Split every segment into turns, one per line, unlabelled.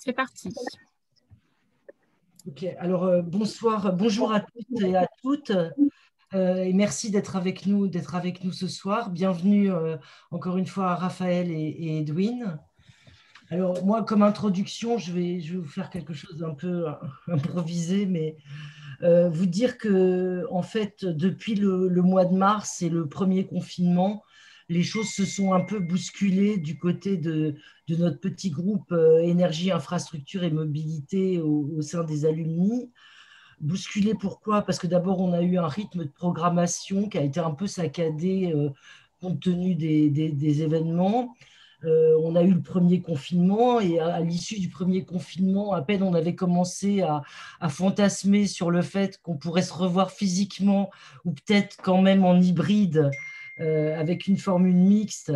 C'est parti.
Ok, alors bonjour à toutes et à toutes, et merci d'être avec nous ce soir. Bienvenue encore une fois à Raphaël et Edwin. Alors moi, comme introduction, je vais vous faire quelque chose d'un peu improvisé, mais vous dire que en fait, depuis le mois de mars et le premier confinement, les choses se sont un peu bousculées du côté de notre petit groupe énergie, infrastructure et mobilité au sein des alumni. Bousculé, pourquoi? Parce que d'abord, on a eu un rythme de programmation qui a été un peu saccadé compte tenu des événements. On a eu le premier confinement et à l'issue du premier confinement, à peine on avait commencé à fantasmer sur le fait qu'on pourrait se revoir physiquement ou peut-être quand même en hybride avec une formule mixte,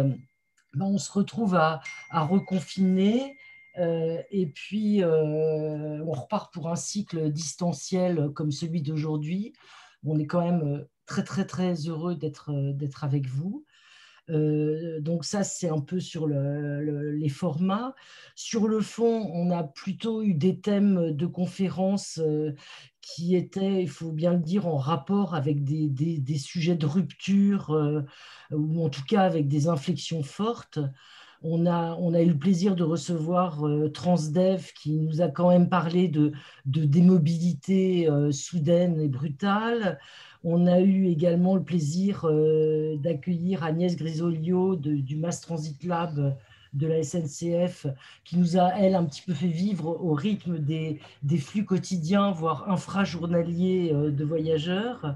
ben on se retrouve à reconfiner. Et puis, on repart pour un cycle distanciel comme celui d'aujourd'hui. On est quand même très, très, très heureux d'être avec vous. Donc ça, c'est un peu sur les formats. Sur le fond, on a plutôt eu des thèmes de conférences qui étaient, il faut bien le dire, en rapport avec des sujets de rupture, ou en tout cas avec des inflexions fortes. On a eu le plaisir de recevoir Transdev qui nous a quand même parlé de démobilité soudaine et brutale. On a eu également le plaisir d'accueillir Agnès Grisolio du Mass Transit Lab de la SNCF, qui nous a, elle, un petit peu fait vivre au rythme des flux quotidiens, voire infrajournaliers de voyageurs.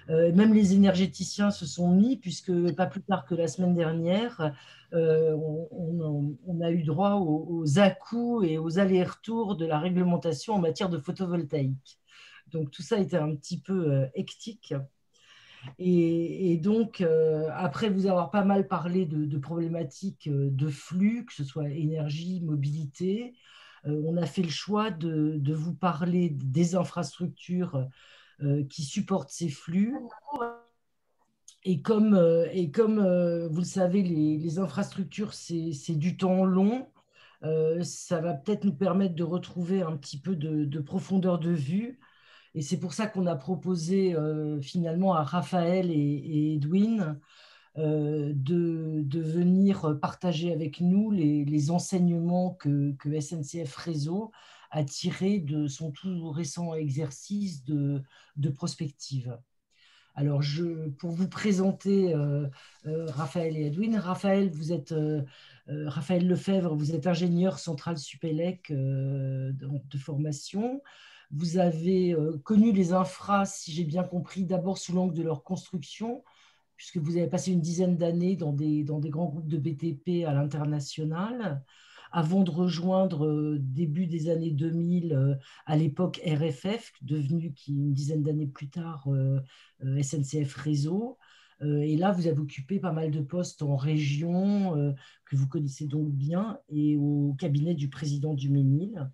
Même les énergéticiens se sont mis, puisque pas plus tard que la semaine dernière, on a eu droit aux à-coups et aux allers-retours de la réglementation en matière de photovoltaïque. Donc tout ça était un petit peu hectique. Et donc, après vous avoir pas mal parlé de problématiques de flux, que ce soit énergie, mobilité, on a fait le choix de vous parler des infrastructures qui supportent ces flux. Et comme vous le savez, les infrastructures, c'est du temps long. Ça va peut-être nous permettre de retrouver un petit peu de profondeur de vue. Et c'est pour ça qu'on a proposé finalement à Raphaël et Edwin de venir partager avec nous les enseignements que SNCF Réseau a tirés de son tout récent exercice de prospective. Alors, pour vous présenter Raphaël et Edwin, Raphaël, vous êtes Raphaël Lefebvre, vous êtes ingénieur central Supélec de formation. Vous avez connu les infras, si j'ai bien compris, d'abord sous l'angle de leur construction, puisque vous avez passé une dizaine d'années dans des grands groupes de BTP à l'international, avant de rejoindre début des années 2000, à l'époque RFF, devenu une dizaine d'années plus tard SNCF Réseau. Et là, vous avez occupé pas mal de postes en région, que vous connaissez donc bien, et au cabinet du président du Ménil.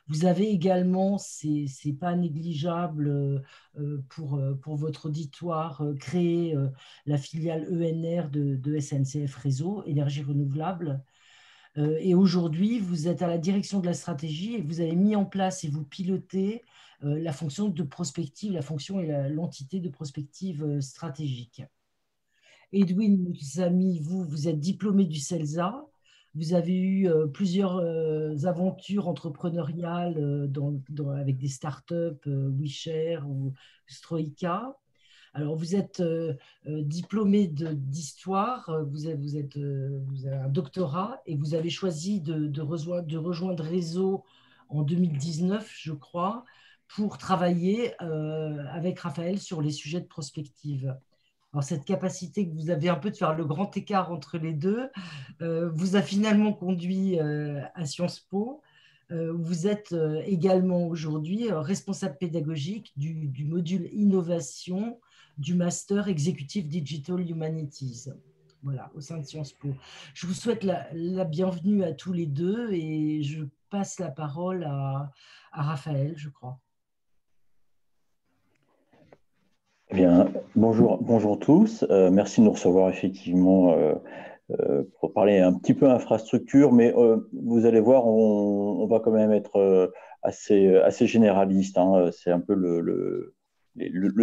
Vous avez également, c'est pas négligeable pour votre auditoire, créé la filiale ENR de SNCF Réseau, énergie renouvelable. Et aujourd'hui, vous êtes à la direction de la stratégie et vous avez mis en place et vous pilotez la fonction de prospective, la fonction et l'entité de prospective stratégique. Edwin Mouzami, vous êtes diplômé du CELSA. Vous avez eu plusieurs aventures entrepreneuriales avec des startups, WeShare ou Stroika. Alors, vous êtes diplômé d'histoire, vous avez un doctorat et vous avez choisi de rejoindre Réseau en 2019, je crois, pour travailler avec Raphaël sur les sujets de prospective. Alors, cette capacité que vous avez un peu de faire le grand écart entre les deux vous a finalement conduit à Sciences Po. Vous êtes également aujourd'hui responsable pédagogique du module innovation du Master Executive Digital Humanities. Voilà, au sein de Sciences Po. Je vous souhaite la bienvenue à tous les deux et je passe la parole à Raphaël, je crois.
Eh bien, bonjour tous. Merci de nous recevoir effectivement
pour parler un petit peu infrastructure, mais vous allez voir, on va quand même être assez généraliste, hein. C'est un peu le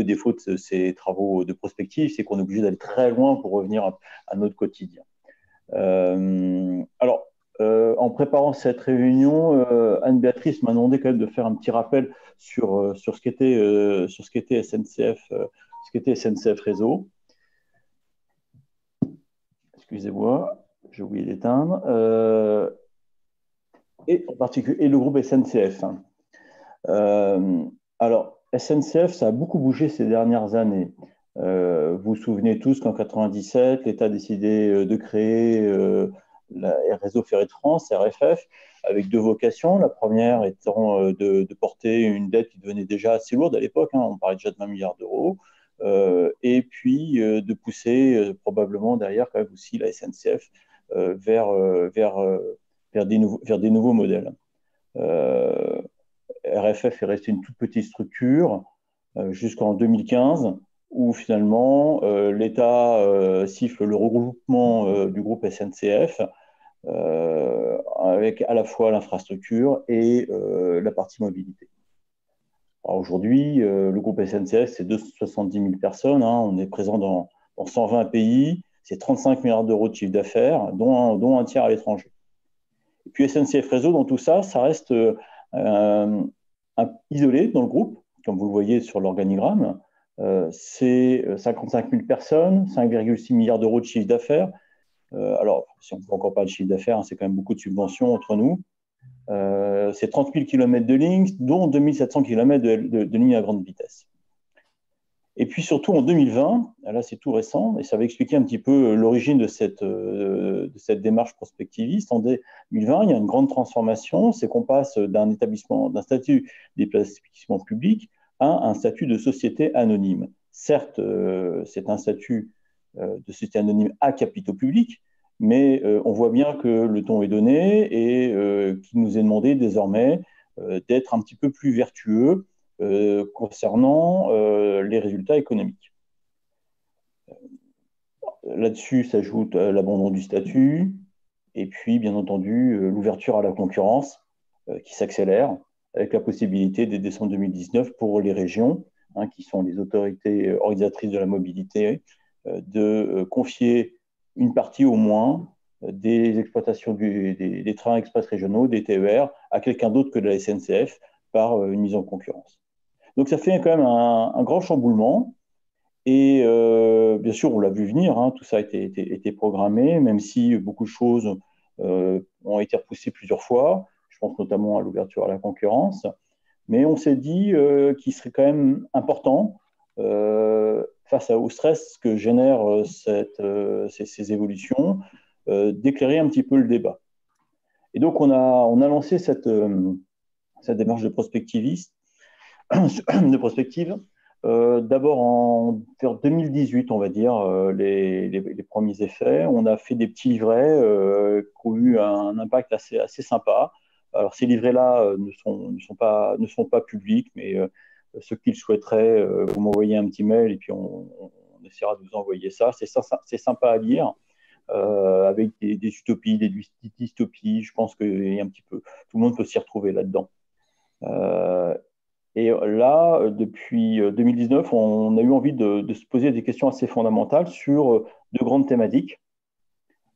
défaut de ces travaux de prospective, c'est qu'on est obligé d'aller très loin pour revenir à notre quotidien. Alors, en préparant cette réunion, Anne-Béatrice m'a demandé quand même de faire un petit rappel sur ce qu'était SNCF, ce qu'était SNCF Réseau. Excusez-moi, j'ai oublié d'éteindre. Et en particulier le groupe SNCF. Euh, alors, SNCF, ça a beaucoup bougé ces dernières années. Vous vous souvenez tous qu'en 97, l'État a décidé de créer le Réseau Ferré de France, RFF, avec deux vocations. La première étant de porter une dette qui devenait déjà assez lourde à l'époque, hein, on parlait déjà de 20 milliards d'euros, et puis de pousser probablement derrière quand même aussi la SNCF vers des nouveaux modèles. RFF est resté une toute petite structure jusqu'en 2015, où finalement l'État siffle le regroupement du groupe SNCF avec à la fois l'infrastructure et la partie mobilité. Aujourd'hui, le groupe SNCF, c'est 270 000 personnes, hein, on est présent dans 120 pays, c'est 35 milliards d'euros de chiffre d'affaires, dont un tiers à l'étranger. Et puis SNCF Réseau, dans tout ça, ça reste isolé dans le groupe, comme vous le voyez sur l'organigramme. C'est 55 000 personnes, 5,6 milliards d'euros de chiffre d'affaires. Alors, si on ne peut encore pas de chiffre d'affaires, hein, c'est quand même beaucoup de subventions entre nous. C'est 30 000 km de lignes, dont 2 700 km de lignes à grande vitesse. Et puis surtout en 2020, là c'est tout récent, et ça va expliquer un petit peu l'origine de cette démarche prospectiviste. En 2020, il y a une grande transformation, c'est qu'on passe d'un statut d'établissement public à un statut de société anonyme. Certes, c'est un statut de société anonyme à capitaux publics, mais on voit bien que le ton est donné et qu'il nous est demandé désormais d'être un petit peu plus vertueux concernant les résultats économiques. Là-dessus s'ajoute l'abandon du statut et puis, bien entendu, l'ouverture à la concurrence qui s'accélère avec la possibilité dès décembre 2019 pour les régions, hein, qui sont les autorités organisatrices de la mobilité, de confier une partie au moins des exploitations des trains express régionaux, des TER, à quelqu'un d'autre que de la SNCF par une mise en concurrence. Donc ça fait quand même un grand chamboulement. Et bien sûr, on l'a vu venir, hein, tout ça a été programmé, même si beaucoup de choses ont été repoussées plusieurs fois. Je pense notamment à l'ouverture à la concurrence. Mais on s'est dit qu'il serait quand même important, face au stress que génèrent ces évolutions, d'éclairer un petit peu le débat. Et donc, on a lancé cette démarche de prospective. D'abord vers 2018, on va dire, les premiers effets. On a fait des petits livrets qui ont eu un impact assez sympa. Alors, ces livrets-là ne sont pas publics, mais ceux qui le souhaiteraient, vous m'envoyez un petit mail et puis on essaiera de vous envoyer ça. C'est sympa à lire, avec des utopies, des dystopies. Je pense qu'il y a un petit peu, tout le monde peut s'y retrouver là-dedans. Et là, depuis 2019, on a eu envie de se poser des questions assez fondamentales sur deux grandes thématiques.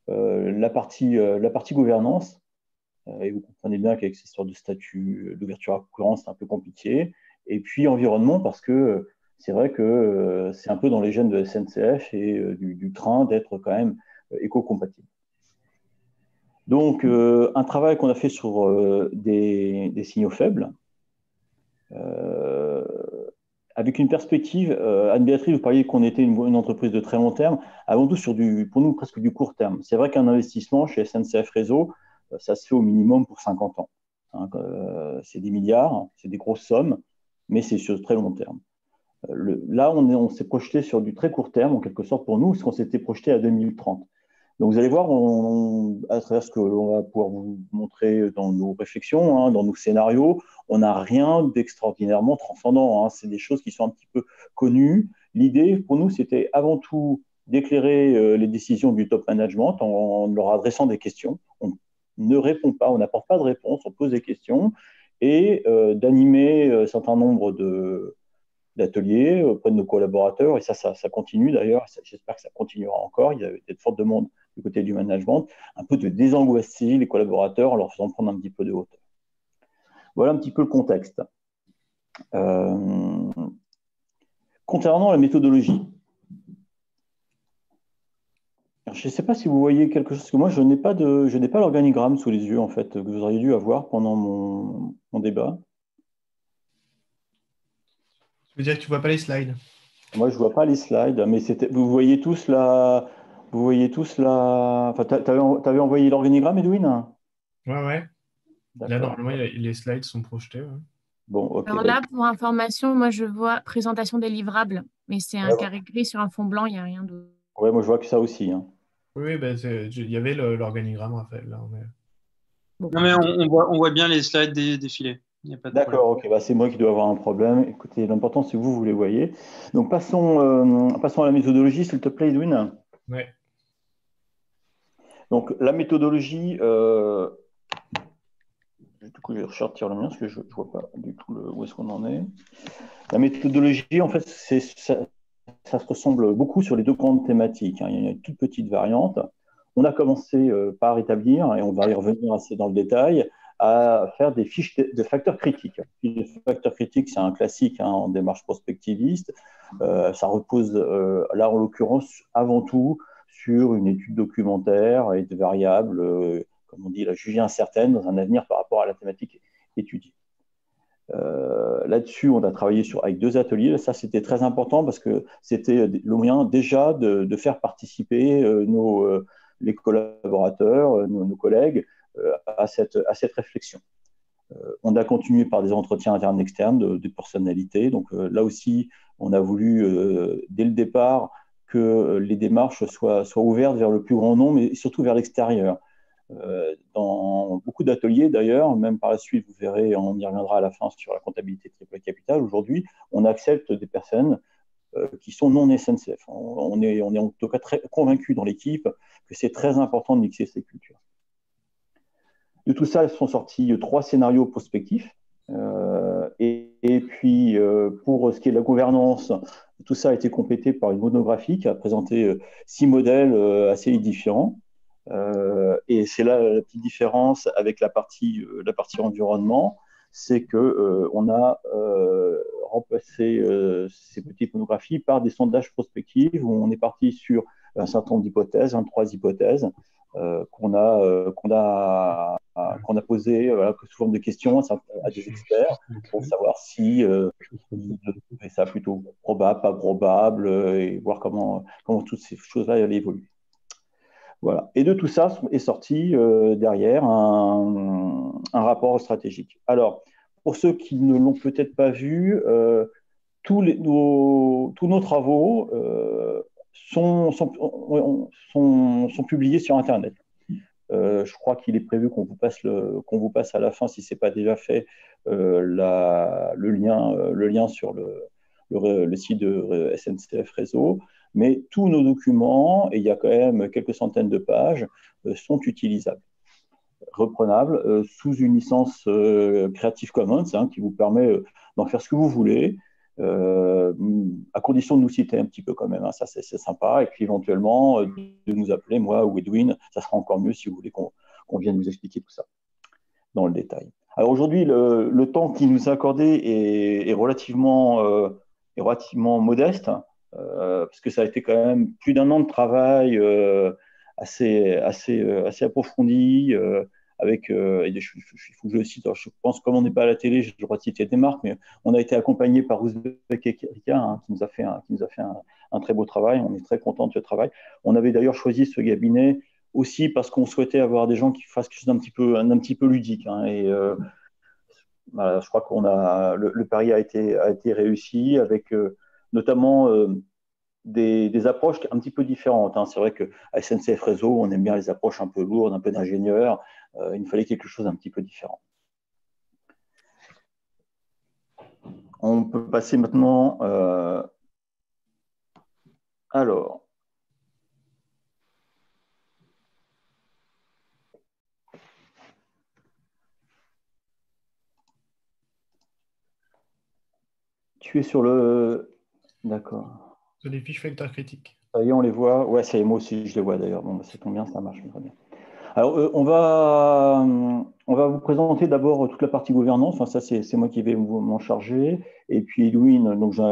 La partie gouvernance, et vous comprenez bien qu'avec cette histoire de statut, d'ouverture à la concurrence, c'est un peu compliqué. Et puis environnement, parce que c'est vrai que c'est un peu dans les gènes de SNCF et du train d'être quand même éco-compatible. Donc, un travail qu'on a fait sur des signaux faibles, avec une perspective, Anne-Béatrice, vous parliez qu'on était une entreprise de très long terme, avant tout pour nous presque du court terme. C'est vrai qu'un investissement chez SNCF Réseau, ça se fait au minimum pour 50 ans. Hein, c'est des milliards, c'est des grosses sommes, mais c'est sur très long terme. Là, on s'est projeté sur du très court terme, en quelque sorte pour nous, parce qu'on s'était projeté à 2030. Donc vous allez voir, à travers ce que l'on va pouvoir vous montrer dans nos réflexions, hein, dans nos scénarios, on n'a rien d'extraordinairement transcendant, hein. C'est des choses qui sont un petit peu connues. L'idée, pour nous, c'était avant tout d'éclairer les décisions du top management en leur adressant des questions. On ne répond pas, on n'apporte pas de réponse, on pose des questions et d'animer un certain nombre d'ateliers auprès de nos collaborateurs. Et ça continue d'ailleurs. J'espère que ça continuera encore. Il y a de fortes demandes du côté du management, un peu de désangoisser les collaborateurs en leur faisant prendre un petit peu de hauteur. Voilà un petit peu le contexte. Concernant la méthodologie, je ne sais pas si vous voyez quelque chose, parce que moi, je n'ai pas l'organigramme sous les yeux, en fait, que vous auriez dû avoir pendant mon débat.
Tu veux dire que tu ne vois pas les slides?
Moi, je ne vois pas les slides, mais vous voyez tous la... Enfin, tu avais envoyé l'organigramme, Edwin?
Ouais. Là,
D'accord.
normalement, les slides sont projetés. Ouais.
Bon, ok.
Alors là, pour information, moi je vois présentation des livrables, mais c'est un carré gris sur un fond blanc, il n'y a rien d'autre.
Ouais, moi je vois que ça aussi. Hein.
Oui, ben, il y avait l'organigramme, Raphaël. Là,
Bon.
Non, mais on voit bien les slides défiler.
D'accord, ok, bah, c'est moi qui dois avoir un problème. Écoutez, l'important c'est que vous les voyez. Donc passons à la méthodologie, s'il te plaît, Edwin.
Ouais.
Donc la méthodologie, du coup je vais ressortir le mien parce que je ne vois pas du tout où est-ce qu'on en est. La méthodologie, en fait, ça se ressemble beaucoup sur les deux grandes thématiques. Hein. Il y a une toute petite variante. On a commencé par établir, et on va y revenir assez dans le détail, à faire des fiches de facteurs critiques. Les facteurs critiques, c'est un classique hein, en démarche prospectiviste. Ça repose, là en l'occurrence, avant tout sur une étude documentaire et de variables, comme on dit, la jugée incertaine dans un avenir par rapport à la thématique étudiée. Là-dessus, on a travaillé avec 2 ateliers. Ça, c'était très important parce que c'était le moyen déjà de faire participer les collaborateurs, nos collègues à cette réflexion. On a continué par des entretiens internes externes de personnalités. Donc là aussi, on a voulu, dès le départ, que les démarches soient ouvertes vers le plus grand nombre, mais surtout vers l'extérieur. Dans beaucoup d'ateliers d'ailleurs, même par la suite, vous verrez, on y reviendra à la fin sur la comptabilité triple capital. Aujourd'hui, on accepte des personnes qui sont non SNCF. On est en tout cas très convaincus dans l'équipe que c'est très important de mixer ces cultures. De tout ça, sont sortis 3 scénarios prospectifs. Et puis, pour ce qui est de la gouvernance, tout ça a été complété par une monographie qui a présenté 6 modèles assez édifiants. Et c'est là la petite différence avec la partie environnement, c'est que on a remplacé ces petites monographies par des sondages prospectifs où on est parti sur un certain nombre d'hypothèses, 3 hypothèses qu'on a posées sous forme de questions à des experts pour savoir si ça plutôt probable, pas probable, et voir comment toutes ces choses-là allaient évoluer. Voilà. Et de tout ça est sorti derrière un rapport stratégique. Alors, pour ceux qui ne l'ont peut-être pas vu, tous nos travaux sont publiés sur Internet. Je crois qu'il est prévu qu'on vous passe à la fin, si ce n'est pas déjà fait, le lien sur le site de SNCF Réseau. Mais tous nos documents, et il y a quand même quelques centaines de pages, sont utilisables, reprenables, sous une licence Creative Commons hein, qui vous permet d'en faire ce que vous voulez, à condition de nous citer un petit peu quand même. Hein, ça, c'est sympa. Et puis éventuellement, de nous appeler, moi ou Edwin, ça sera encore mieux si vous voulez qu'on vienne vous expliquer tout ça dans le détail. Alors aujourd'hui, le temps qui nous est accordé est relativement modeste. Parce que ça a été quand même plus d'1 an de travail assez approfondi, avec, il faut que je le cite, alors je pense comme on n'est pas à la télé, j'ai le droit de citer des marques, mais on a été accompagné par Ouzbek et Erika, hein, qui nous a fait un très beau travail, on est très content de ce travail. On avait d'ailleurs choisi ce cabinet aussi parce qu'on souhaitait avoir des gens qui fassent quelque chose d'un petit peu ludique, hein, et voilà, je crois qu'on le pari a été réussi avec notamment des approches un petit peu différentes. Hein. C'est vrai qu'à SNCF Réseau, on aime bien les approches un peu lourdes, un peu d'ingénieur. Il nous fallait quelque chose d'un petit peu différent. On peut passer maintenant. Alors, Tu es sur le... D'accord.
C'est des fiches facteurs critiques.
Ça y est, on les voit. Ouais, ça y est, moi aussi, je les vois d'ailleurs. Bon, bah, ça tombe bien, ça marche très bien. Alors, on va vous présenter d'abord toute la partie gouvernance. Enfin, ça, c'est moi qui vais m'en charger. Et puis, Edwin, donc j'ai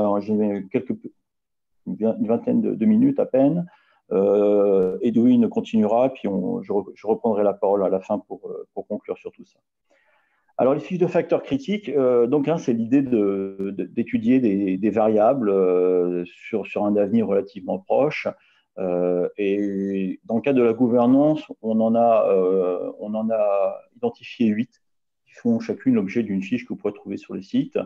une vingtaine de minutes à peine. Edwin continuera, puis je reprendrai la parole à la fin pour conclure sur tout ça. Alors, les fiches de facteurs critiques, donc, c'est l'idée d'étudier des variables sur un avenir relativement proche. Et dans le cadre de la gouvernance, on en a identifié 8 qui font chacune l'objet d'une fiche que vous pourrez trouver sur le site.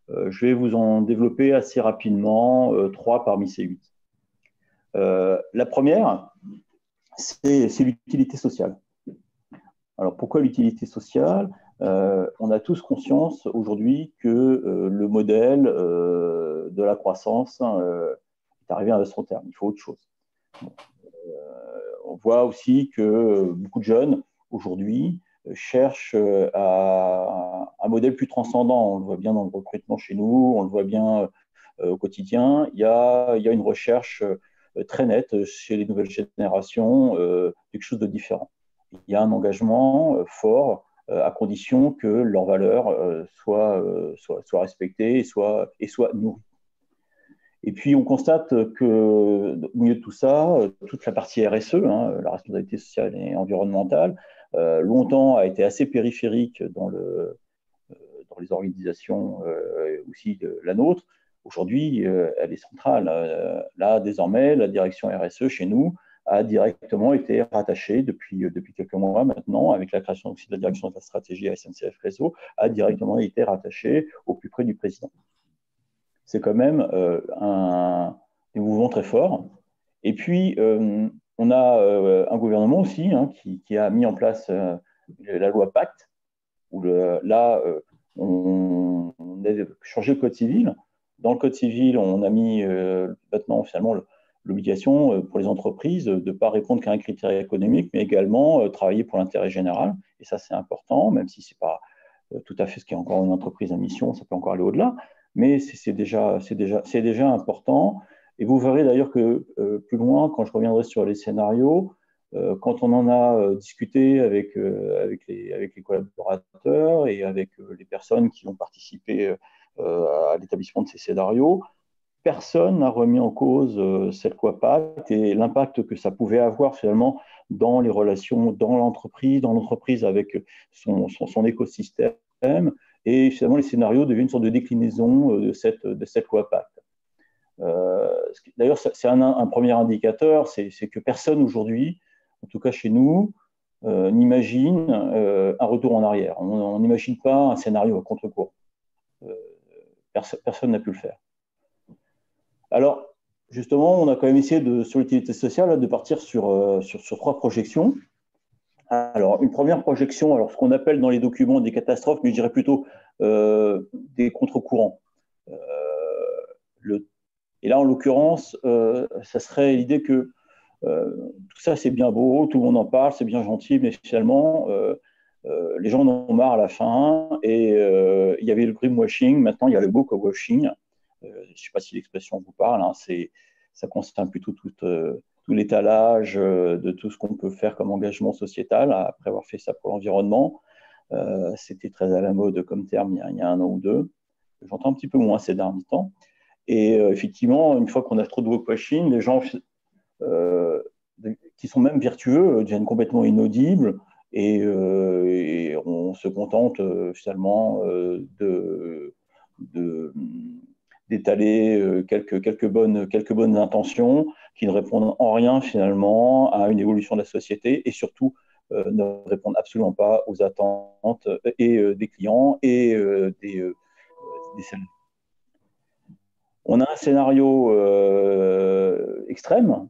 Je vais vous en développer assez rapidement 3 parmi ces 8. La première, c'est l'utilité sociale. Alors, pourquoi l'utilité sociale ? On a tous conscience aujourd'hui que le modèle de la croissance est arrivé à son terme. Il faut autre chose. On voit aussi que beaucoup de jeunes aujourd'hui cherchent un modèle plus transcendant. On le voit bien dans le recrutement chez nous, on le voit bien au quotidien. Il y a une recherche très nette chez les nouvelles générations, quelque chose de différent. Il y a un engagement fort à condition que leurs valeurs soient respectées et soient nourries. Et puis, on constate que, au milieu de tout ça, toute la partie RSE, la responsabilité sociale et environnementale, longtemps a été assez périphérique dans les organisations aussi de la nôtre. Aujourd'hui, elle est centrale. Là, désormais, la direction RSE chez nous a directement été rattachée depuis quelques mois maintenant, avec la création aussi de la direction de la stratégie à SNCF Réseau, a directement été rattachée au plus près du président. C'est quand même des mouvements très forts. Et puis, on a un gouvernement aussi qui a mis en place la loi Pacte, où on a changé le code civil. Dans le code civil, on a mis maintenant finalement l'obligation pour les entreprises de ne pas répondre qu'à un critère économique, mais également travailler pour l'intérêt général. Et ça, c'est important, même si ce n'est pas tout à fait ce qui est encore une entreprise à mission, ça peut encore aller au-delà. Mais c'est déjà important. Et vous verrez d'ailleurs que plus loin, quand je reviendrai sur les scénarios, quand on en a discuté avec les collaborateurs et avec les personnes qui ont participé à l'établissement de ces scénarios, personne n'a remis en cause cette loi Pacte et l'impact que ça pouvait avoir finalement dans les relations dans l'entreprise avec son écosystème. Et finalement, les scénarios deviennent une sorte de déclinaison de cette loi Pacte. D'ailleurs, c'est un premier indicateur, c'est que personne aujourd'hui, en tout cas chez nous, n'imagine un retour en arrière. On n'imagine pas un scénario à contre-courant. Personne n'a pu le faire. Alors, justement, on a quand même essayé, sur l'utilité sociale, de partir sur 3 projections. Alors, une première projection, alors ce qu'on appelle dans les documents des catastrophes, mais je dirais plutôt des contre-courants. Et là, en l'occurrence, ça serait l'idée que tout ça, c'est bien beau, tout le monde en parle, c'est bien gentil, mais finalement, les gens en ont marre à la fin. Et il y avait le greenwashing, maintenant il y a le bocowashing. Je ne sais pas si l'expression vous parle, ça concerne plutôt tout l'étalage de tout ce qu'on peut faire comme engagement sociétal après avoir fait ça pour l'environnement. C'était très à la mode comme terme il y a 1 an ou 2. J'entends un petit peu moins ces derniers temps. Et effectivement, une fois qu'on a trop de bocowashing, les gens qui sont même vertueux deviennent complètement inaudibles et on se contente finalement d'étaler quelques bonnes intentions qui ne répondent en rien finalement à une évolution de la société et surtout ne répondent absolument pas aux attentes des clients et des salariés. On a un scénario extrême,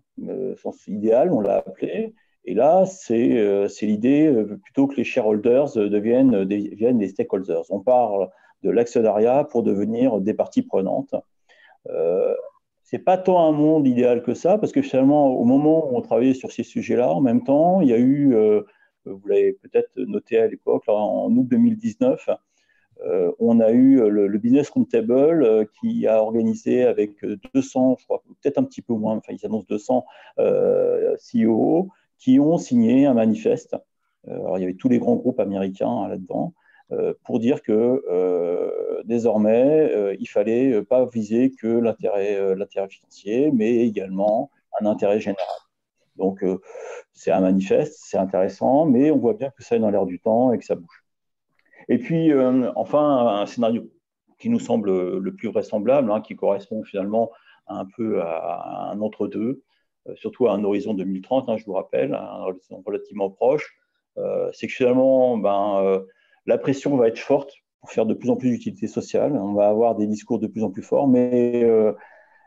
sens idéal, on l'a appelé, et là, c'est l'idée plutôt que les shareholders deviennent des stakeholders. On parle de l'actionnariat pour devenir des parties prenantes. C'est pas tant un monde idéal que ça, parce que finalement, au moment où on travaillait sur ces sujets-là, en même temps, il y a eu, vous l'avez peut-être noté à l'époque, en août 2019, on a eu le Business Roundtable qui a organisé avec 200, je crois, peut-être un petit peu moins, enfin, ils annoncent 200 CEO qui ont signé un manifeste. Alors, il y avait tous les grands groupes américains là-dedans pour dire que désormais, il fallait pas viser que l'intérêt financier, mais également un intérêt général. Donc, c'est un manifeste, c'est intéressant, mais on voit bien que ça est dans l'air du temps et que ça bouge. Et puis, enfin, un scénario qui nous semble le plus vraisemblable, qui correspond finalement un peu à un entre-deux, surtout à un horizon 2030, je vous rappelle, un horizon relativement proche, c'est que finalement, la pression va être forte pour faire de plus en plus d'utilité sociale. On va avoir des discours de plus en plus forts, mais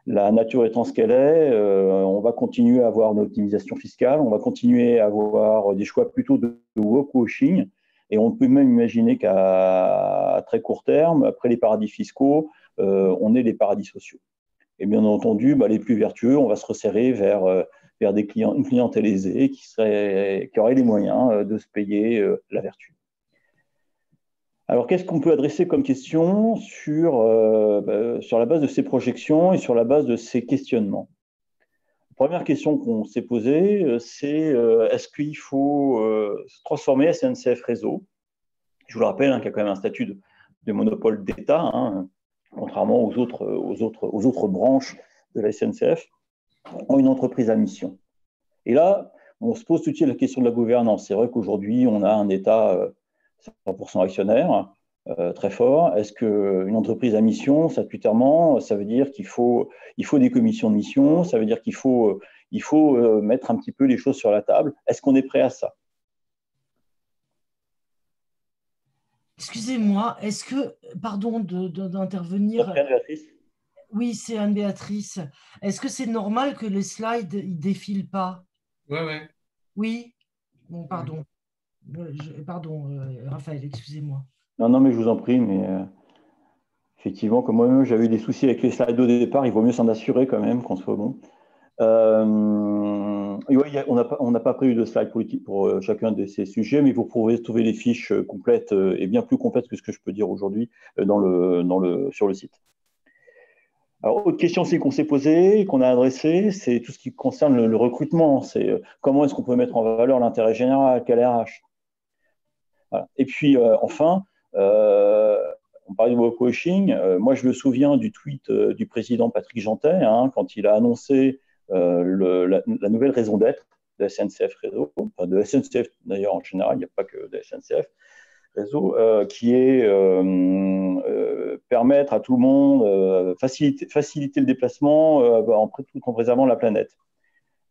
la nature étant ce qu'elle est, on va continuer à avoir une optimisation fiscale, on va continuer à avoir des choix plutôt de woke-washing, et on peut même imaginer qu'à très court terme, après les paradis fiscaux, on ait les paradis sociaux. Et bien entendu, les plus vertueux, on va se resserrer vers une clientèle aisée qui aurait les moyens de se payer la vertu. Alors, qu'est-ce qu'on peut adresser comme question sur la base de ces projections et sur la base de ces questionnements? La première question qu'on s'est posée, c'est est-ce qu'il faut transformer SNCF Réseau? Je vous le rappelle, qu'il y a quand même un statut de monopole d'État, contrairement aux autres branches de la SNCF, en une entreprise à mission. Et là, on se pose tout de suite la question de la gouvernance. C'est vrai qu'aujourd'hui, on a un État 100% actionnaire, très fort. Est-ce qu'une entreprise à mission, statutairement, ça veut dire qu'il faut des commissions de mission, ça veut dire qu'il faut mettre un petit peu les choses sur la table. Est-ce qu'on est prêt à ça?
Excusez-moi, est-ce que, pardon d'intervenir. Oui, c'est Anne-Béatrice. Est-ce que c'est normal que les slides ne défilent pas?
Ouais.
Oui. Bon, pardon. Pardon, Raphaël, excusez-moi.
Non, mais je vous en prie, mais effectivement, comme moi-même, j'avais eu des soucis avec les slides au départ, il vaut mieux s'en assurer quand même qu'on soit bon. On n'a pas prévu de slide politique pour chacun de ces sujets, mais vous pourrez trouver les fiches complètes et bien plus complètes que ce que je peux dire aujourd'hui sur le site. Alors, autre question aussi qu'on s'est posée, qu'on a adressée, c'est tout ce qui concerne le recrutement. C'est comment est-ce qu'on peut mettre en valeur l'intérêt général, quel RH. Voilà. Et puis, enfin, on parlait de woke-washing. Moi, je me souviens du tweet du président Patrick Jeantet, quand il a annoncé la nouvelle raison d'être de SNCF Réseau, enfin de SNCF d'ailleurs en général, il n'y a pas que de SNCF Réseau, qui est permettre à tout le monde, faciliter le déplacement tout en préservant la planète.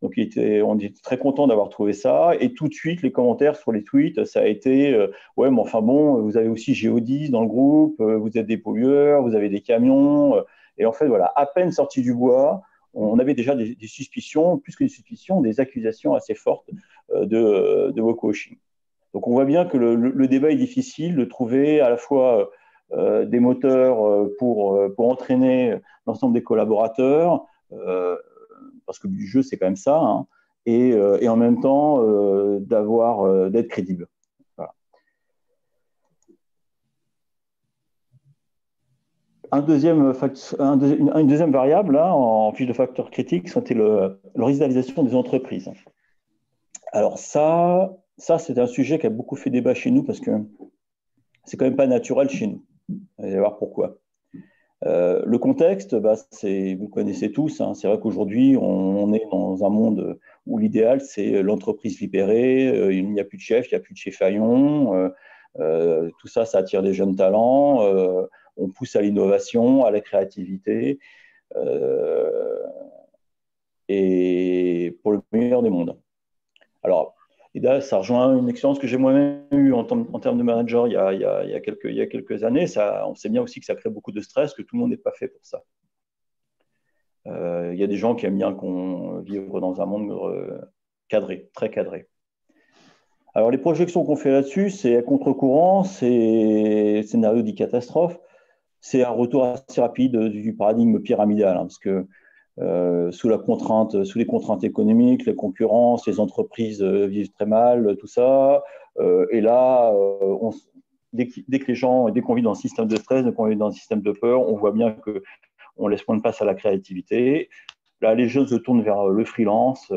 Donc, on était très content d'avoir trouvé ça. Et tout de suite, les commentaires sur les tweets, ça a été ouais, mais enfin bon, vous avez aussi Géodis dans le groupe, vous êtes des pollueurs, vous avez des camions. Et en fait, voilà, à peine sorti du bois, on avait déjà des suspicions, plus que des suspicions, des accusations assez fortes de woke-washing. Donc, on voit bien que le débat est difficile, de trouver à la fois des moteurs pour entraîner l'ensemble des collaborateurs, parce que le jeu, c'est quand même ça, et en même temps d'être crédible. Voilà. Une deuxième variable en fiche de facteur critique, c'était l'horizontalisation des entreprises. Alors ça c'est un sujet qui a beaucoup fait débat chez nous parce que c'est quand même pas naturel chez nous. Vous allez voir pourquoi. Le contexte, vous connaissez tous. C'est vrai qu'aujourd'hui, on est dans un monde où l'idéal, c'est l'entreprise libérée. Il n'y a plus de chef, il n'y a plus de chef Fayon. Tout ça, ça attire des jeunes talents. On pousse à l'innovation, à la créativité. Et pour le meilleur des mondes. Alors, et là, ça rejoint une expérience que j'ai moi-même eue en termes de manager il y a quelques années. On sait bien aussi que ça crée beaucoup de stress, que tout le monde n'est pas fait pour ça. Il y a des gens qui aiment bien vivre dans un monde cadré, très cadré. Alors, les projections qu'on fait là-dessus, c'est à contre-courant, c'est scénario dit catastrophe, c'est un retour assez rapide du paradigme pyramidal, parce que sous les contraintes économiques, la concurrence, les entreprises vivent très mal, tout ça. Et là, dès que les gens, dès qu'on vit dans un système de stress, dès qu'on vit dans un système de peur, on voit bien qu'on laisse moins de place à la créativité. Là, les jeunes se tournent vers le freelance,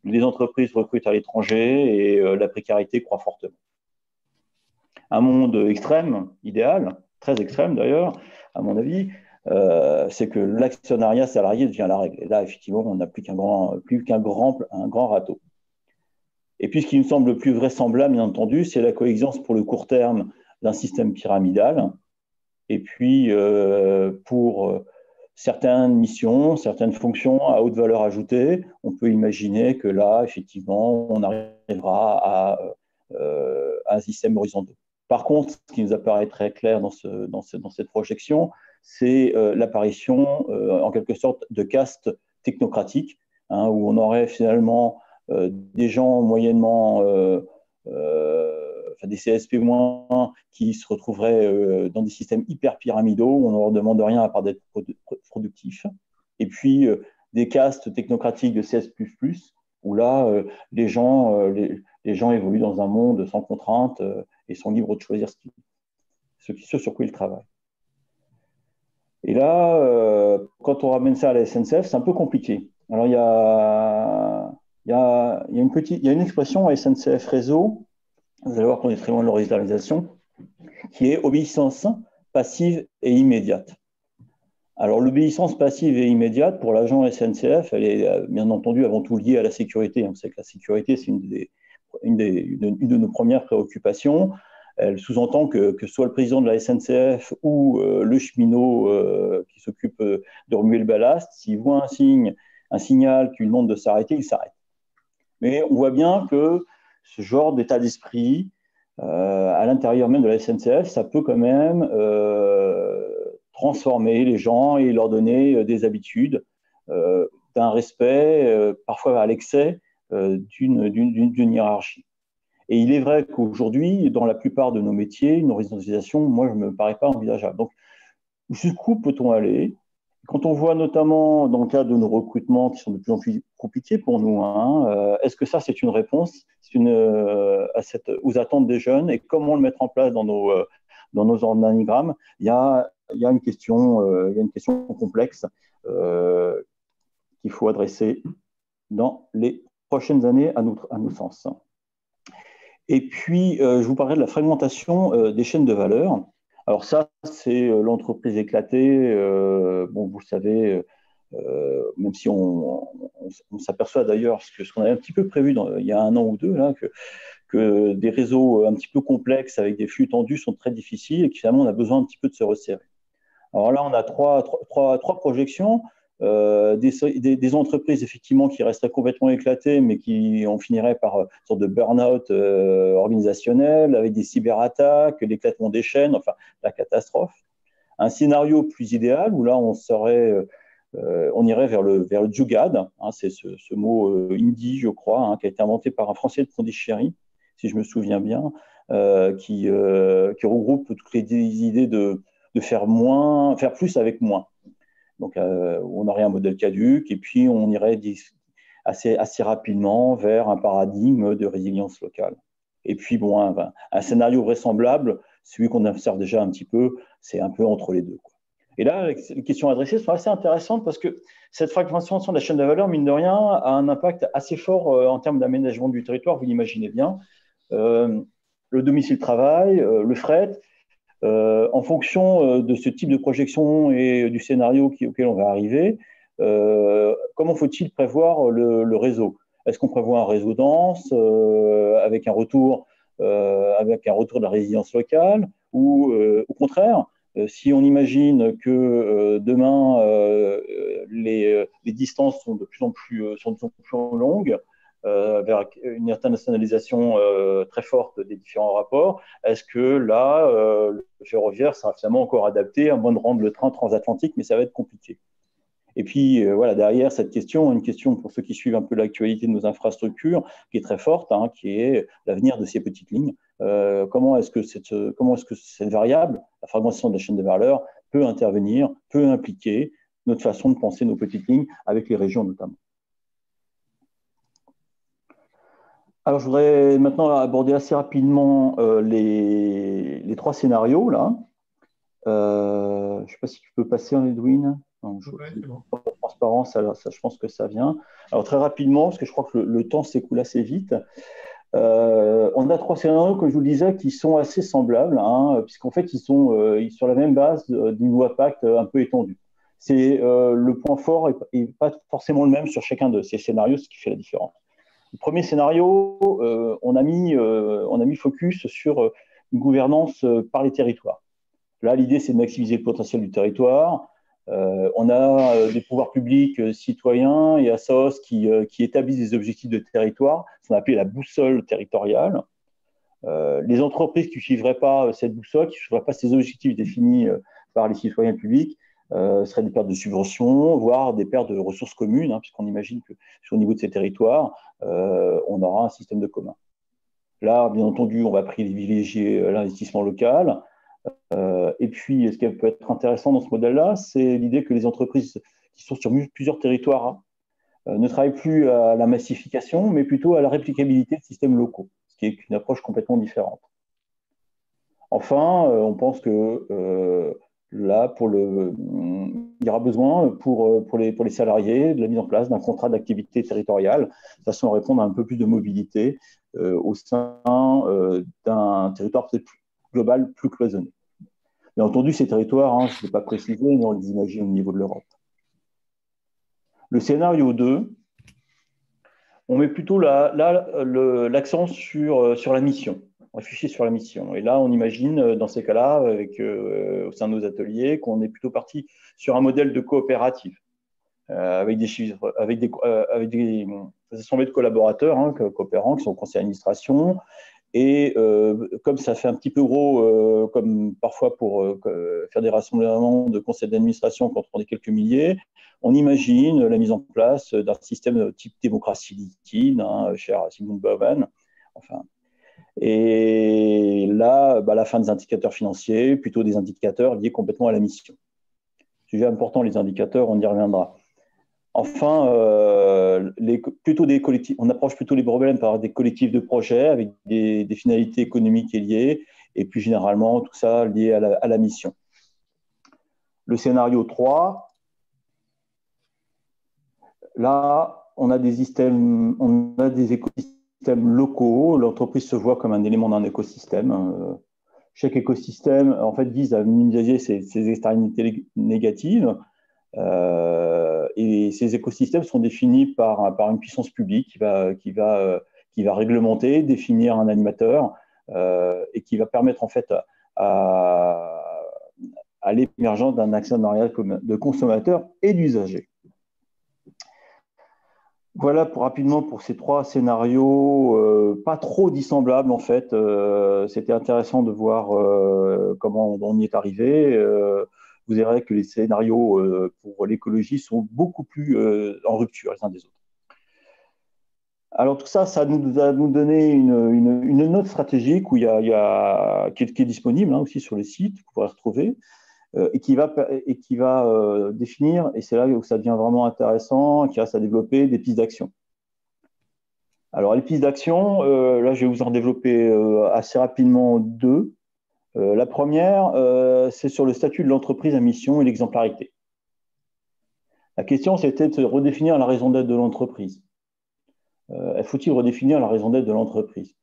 les entreprises recrutent à l'étranger et la précarité croît fortement. Un monde extrême, idéal, très extrême d'ailleurs, à mon avis, c'est que l'actionnariat salarié devient la règle. Et là, effectivement, on n'a plus qu'un grand râteau. Et puis, ce qui me semble le plus vraisemblable, bien entendu, c'est la coexistence pour le court terme d'un système pyramidal. Et puis, pour certaines missions, certaines fonctions à haute valeur ajoutée, on peut imaginer que là, effectivement, on arrivera à un système horizontal. Par contre, ce qui nous apparaît très clair dans cette projection, c'est l'apparition, en quelque sorte, de castes technocratiques, où on aurait finalement des gens moyennement, des CSP- qui se retrouveraient dans des systèmes hyper pyramidaux où on ne leur demande rien à part d'être productifs. Et puis, des castes technocratiques de CS++, où là, les gens évoluent dans un monde sans contrainte et sont libres de choisir ce sur quoi ils travaillent. Et là, quand on ramène ça à la SNCF, c'est un peu compliqué. Alors, il y a une expression à SNCF Réseau, vous allez voir qu'on est très loin de l'horizontalisation, qui est obéissance passive et immédiate. Alors, l'obéissance passive et immédiate, pour l'agent SNCF, elle est bien entendu avant tout liée à la sécurité. On sait que la sécurité, c'est une de nos premières préoccupations. Elle sous-entend que ce soit le président de la SNCF ou le cheminot qui s'occupe de remuer le ballast, s'il voit un signal qui lui demande de s'arrêter, il s'arrête. Mais on voit bien que ce genre d'état d'esprit, à l'intérieur même de la SNCF, ça peut quand même transformer les gens et leur donner des habitudes, d'un respect, parfois à l'excès, d'une hiérarchie. Et il est vrai qu'aujourd'hui, dans la plupart de nos métiers, une horizontalisation, moi, je ne me paraît pas envisageable. Donc, jusqu'où peut-on aller? Quand on voit notamment dans le cadre de nos recrutements qui sont de plus en plus compliqués pour nous, est-ce que ça, c'est une réponse aux attentes des jeunes et comment le mettre en place dans nos organigrammes? Il y a une question complexe qu'il faut adresser dans les prochaines années, à notre sens. Et puis, je vous parlerai de la fragmentation des chaînes de valeur. Alors ça, c'est l'entreprise éclatée. Vous savez, même si on s'aperçoit d'ailleurs, ce qu'on avait un petit peu prévu il y a 1 an ou 2, là, que des réseaux un petit peu complexes avec des flux tendus sont très difficiles et que finalement, on a besoin un petit peu de se resserrer. Alors là, on a trois projections. Des entreprises effectivement qui resteraient complètement éclatées, mais qui on finirait par une sorte de burn-out organisationnel avec des cyberattaques, l'éclatement des chaînes, enfin la catastrophe. Un scénario plus idéal où là on irait vers le Jugad, c'est ce mot hindi, je crois, qui a été inventé par un Français de Pondichéry, si je me souviens bien, qui regroupe toutes les idées de faire plus avec moins. Donc, on aurait un modèle caduc et puis on irait assez rapidement vers un paradigme de résilience locale. Et puis, un scénario vraisemblable, celui qu'on observe déjà un petit peu, c'est un peu entre les deux, quoi. Et là, les questions adressées sont assez intéressantes parce que cette fragmentation de la chaîne de valeur, mine de rien, a un impact assez fort en termes d'aménagement du territoire, vous l'imaginez bien. Le domicile-travail, le fret. En fonction de ce type de projection et du scénario auquel on va arriver, comment faut-il prévoir le réseau? Est-ce qu'on prévoit un réseau dense avec un retour de la résilience locale ou au contraire, si on imagine que demain les distances sont de plus en plus longues, vers une internationalisation très forte des différents rapports, est-ce que là, le ferroviaire sera finalement encore adapté, à moins de rendre le train transatlantique, mais ça va être compliqué. Et puis, derrière cette question, une question pour ceux qui suivent un peu l'actualité de nos infrastructures, qui est très forte, qui est l'avenir de ces petites lignes. Comment est-ce que cette variable, la fragmentation de la chaîne de valeur, peut intervenir, peut impliquer notre façon de penser nos petites lignes avec les régions notamment. Alors, je voudrais maintenant aborder assez rapidement les trois scénarios, là. Je ne sais pas si tu peux passer en Edwin. Non,
Ouais, c'est bon.
Transparence, alors ça, je pense que ça vient. Alors, très rapidement, parce que je crois que le temps s'écoule assez vite. On a trois scénarios, comme je vous le disais, qui sont assez semblables, hein, puisqu'en fait, ils sont sur la même base d'une loi Pacte un peu étendue. Le point fort n'est pas forcément le même sur chacun de ces scénarios, ce qui fait la différence. Le premier scénario, on a mis focus sur une gouvernance par les territoires. Là, l'idée, c'est de maximiser le potentiel du territoire. On a des pouvoirs publics citoyens et ASOS qui établissent des objectifs de territoire, ce qu'on appelle la boussole territoriale. Les entreprises qui ne suivraient pas cette boussole, qui ne suivraient pas ces objectifs définis par les citoyens publics, seraient des pertes de subventions, voire des pertes de ressources communes, hein, puisqu'on imagine que sur le niveau de ces territoires, on aura un système de commun. Là, bien entendu, on va privilégier l'investissement local. Et puis, ce qui peut être intéressant dans ce modèle-là, c'est l'idée que les entreprises qui sont sur plusieurs territoires ne travaillent plus à la massification, mais plutôt à la réplicabilité de systèmes locaux, ce qui est une approche complètement différente. Enfin, on pense que là, il y aura besoin pour les salariés de la mise en place d'un contrat d'activité territoriale, de façon à répondre à un peu plus de mobilité au sein d'un territoire peut-être plus global, plus cloisonné. Bien entendu, ces territoires, hein, je ne l'ai pas précisé, mais on les imagine au niveau de l'Europe. Le scénario 2, on met plutôt l'accent sur la mission. On réfléchit sur la mission. Et là, on imagine, dans ces cas-là, au sein de nos ateliers, qu'on est plutôt parti sur un modèle de coopérative, avec des assemblées de collaborateurs, hein, coopérants, qui sont au conseil d'administration. Et comme ça fait un petit peu gros, comme parfois pour faire des rassemblements de conseils d'administration quand on est quelques milliers, on imagine la mise en place d'un système type démocratie liquide, hein, cher à Simone Bauman. Enfin, et là, la fin des indicateurs financiers, plutôt des indicateurs liés complètement à la mission. Sujet important, les indicateurs, on y reviendra. Enfin, on approche plutôt les problèmes par des collectifs de projets avec des finalités économiques et liées, et plus généralement, tout ça lié à la mission. Le scénario 3, là, on a des écosystèmes locaux. L'entreprise se voit comme un élément d'un écosystème. Chaque écosystème, en fait, vise à minimiser ses externalités négatives. Et ces écosystèmes sont définis par une puissance publique qui va réglementer, définir un animateur et qui va permettre en fait à l'émergence d'un actionnariat de consommateurs et d'usagers. Voilà rapidement pour ces trois scénarios, pas trop dissemblables en fait. C'était intéressant de voir comment on y est arrivé. Vous verrez que les scénarios pour l'écologie sont beaucoup plus en rupture les uns des autres. Alors tout ça, ça va nous donner une note stratégique qui est disponible, hein, aussi sur le site, vous pourrez retrouver, et qui va définir, et c'est là où ça devient vraiment intéressant, qui reste à développer des pistes d'action. Alors les pistes d'action, là je vais vous en développer assez rapidement deux. La première, c'est sur le statut de l'entreprise à mission et l'exemplarité. La question, c'était de redéfinir la raison d'être de l'entreprise. Faut-il redéfinir la raison d'être de l'entreprise?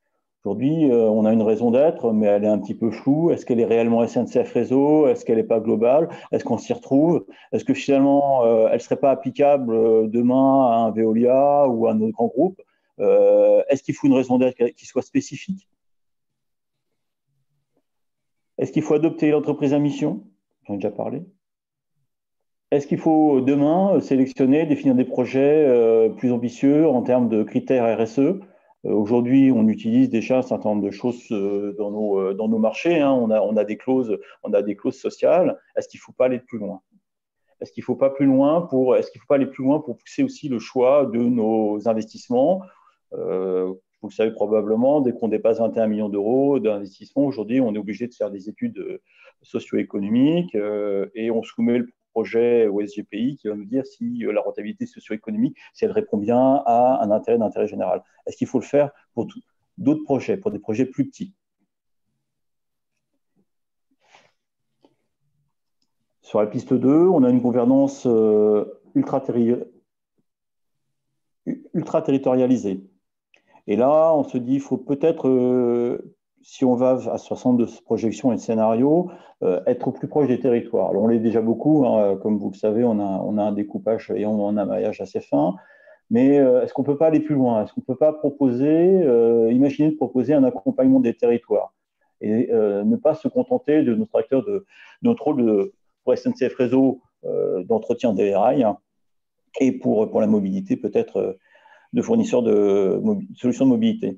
Aujourd'hui, on a une raison d'être, mais elle est un petit peu floue. Est-ce qu'elle est réellement SNCF Réseau? Est-ce qu'elle n'est pas globale? Est-ce qu'on s'y retrouve? Est-ce que finalement, elle ne serait pas applicable demain à un Veolia ou à un autre grand groupe? Est-ce qu'il faut une raison d'être qui soit spécifique? Est-ce qu'il faut adopter l'entreprise à mission? J'en ai déjà parlé. Est-ce qu'il faut demain sélectionner, définir des projets plus ambitieux en termes de critères RSE? Aujourd'hui, on utilise déjà un certain nombre de choses dans nos marchés, hein. On a des clauses sociales. Est-ce qu'il ne faut pas aller plus loin? Est-ce qu'il ne faut pas aller plus loin pour pousser aussi le choix de nos investissements? Vous le savez probablement, dès qu'on dépasse 21 millions d'euros d'investissement, aujourd'hui, on est obligé de faire des études socio-économiques et on soumet le projet au SGPI qui va nous dire si la rentabilité socio-économique, si elle répond bien à un intérêt d'intérêt général. Est-ce qu'il faut le faire pour d'autres projets, pour des projets plus petits? Sur la piste 2, on a une gouvernance ultra-territorialisée. Et là, on se dit, il faut peut-être, si on va à 62 projections et de scénarios, être au plus proche des territoires. Alors, on l'est déjà beaucoup, hein, comme vous le savez, on a un découpage et on a un maillage assez fin. Mais est-ce qu'on ne peut pas aller plus loin? Est-ce qu'on ne peut pas imaginer de proposer un accompagnement des territoires et ne pas se contenter de notre rôle pour SNCF Réseau d'entretien des rails, hein, et pour la mobilité, peut-être de fournisseurs de solutions de mobilité.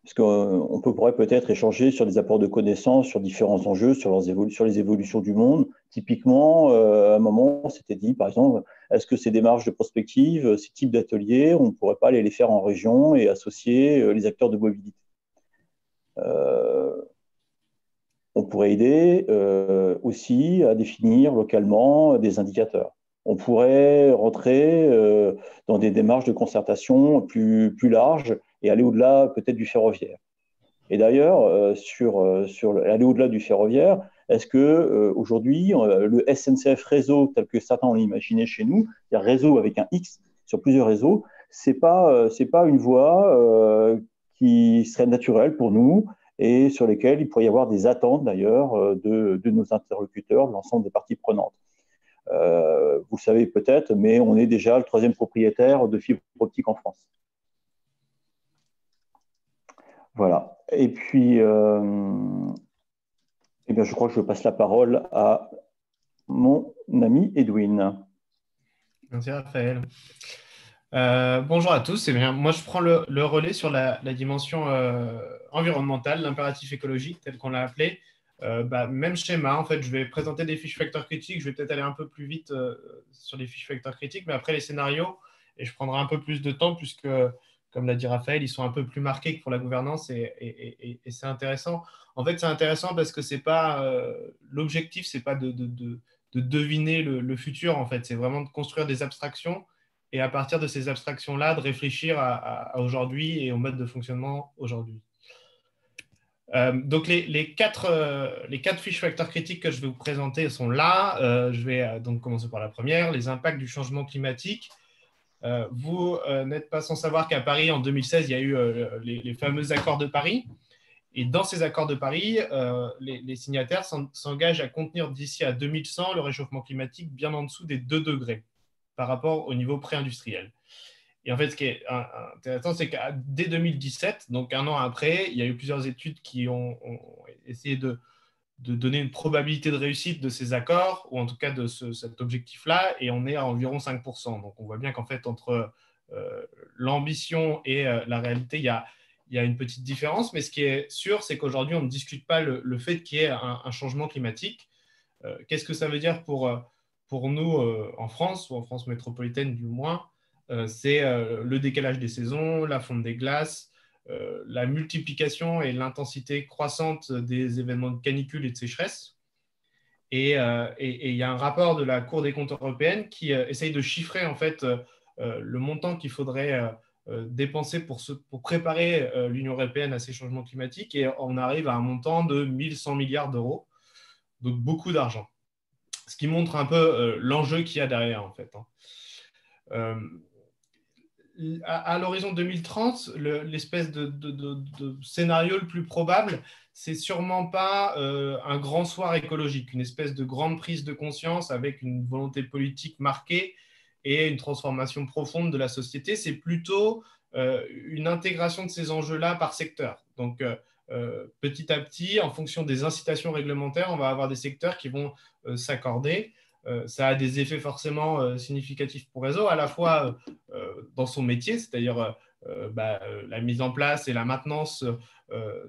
Parce qu'on pourrait peut-être échanger sur des apports de connaissances, sur différents enjeux, sur les évolutions du monde. Typiquement, à un moment, on s'était dit, par exemple, est-ce que ces démarches de prospective, ces types d'ateliers, on ne pourrait pas aller les faire en région et associer les acteurs de mobilité? On pourrait aider aussi à définir localement des indicateurs. On pourrait rentrer dans des démarches de concertation plus larges et aller au-delà peut-être du ferroviaire. Et d'ailleurs, aller au-delà du ferroviaire, est-ce que aujourd'hui le SNCF réseau tel que certains l'ont imaginé chez nous, c'est-à-dire réseau avec un X sur plusieurs réseaux, c'est pas une voie qui serait naturelle pour nous et sur lesquelles il pourrait y avoir des attentes d'ailleurs de nos interlocuteurs, de l'ensemble des parties prenantes. Vous le savez peut-être, mais on est déjà le 3e propriétaire de fibre optique en France. Voilà. Et puis, eh bien, je crois que je passe la parole à mon ami Edwin.
Merci Raphaël. Bonjour à tous. Eh bien, moi, je prends le relais sur la dimension environnementale, l'impératif écologique, tel qu'on l'a appelé. Même schéma, en fait, je vais présenter des fiches facteurs critiques. Je vais peut-être aller un peu plus vite sur les fiches facteurs critiques, mais après les scénarios, et je prendrai un peu plus de temps puisque, comme l'a dit Raphaël, ils sont un peu plus marqués que pour la gouvernance et c'est intéressant. En fait, c'est intéressant parce que c'est pas l'objectif, c'est pas de deviner le futur. En fait, c'est vraiment de construire des abstractions et à partir de ces abstractions-là, de réfléchir à aujourd'hui et au mode de fonctionnement aujourd'hui. Donc, les quatre fiches facteurs critiques que je vais vous présenter sont là. Je vais donc commencer par la première, les impacts du changement climatique. Vous n'êtes pas sans savoir qu'à Paris, en 2016, il y a eu les fameux accords de Paris. Et dans ces accords de Paris, les signataires s'engagent à contenir d'ici à 2100 le réchauffement climatique bien en dessous des 2 degrés par rapport au niveau pré-industriel. Et en fait, ce qui est intéressant, c'est que dès 2017, donc un an après, il y a eu plusieurs études qui ont essayé de donner une probabilité de réussite de ces accords, ou en tout cas de cet objectif-là, et on est à environ 5%. Donc on voit bien qu'en fait, entre l'ambition et la réalité, il y a une petite différence, mais ce qui est sûr, c'est qu'aujourd'hui, on ne discute pas le fait qu'il y ait un changement climatique. Qu'est-ce que ça veut dire pour nous en France, ou en France métropolitaine du moins? C'est le décalage des saisons, la fonte des glaces, la multiplication et l'intensité croissante des événements de canicule et de sécheresse. Et il y a un rapport de la Cour des comptes européenne qui essaye de chiffrer en fait le montant qu'il faudrait dépenser pour préparer l'Union européenne à ces changements climatiques, et on arrive à un montant de 1100 milliards d'euros, donc beaucoup d'argent. Ce qui montre un peu l'enjeu qu'il y a derrière en fait. À l'horizon 2030, l'espèce de scénario le plus probable, c'est sûrement pas un grand soir écologique, une espèce de grande prise de conscience avec une volonté politique marquée et une transformation profonde de la société. C'est plutôt une intégration de ces enjeux-là par secteur. Donc, petit à petit, en fonction des incitations réglementaires, on va avoir des secteurs qui vont s'accorder. Ça a des effets forcément significatifs pour Réseau, à la fois dans son métier, c'est-à-dire la mise en place et la maintenance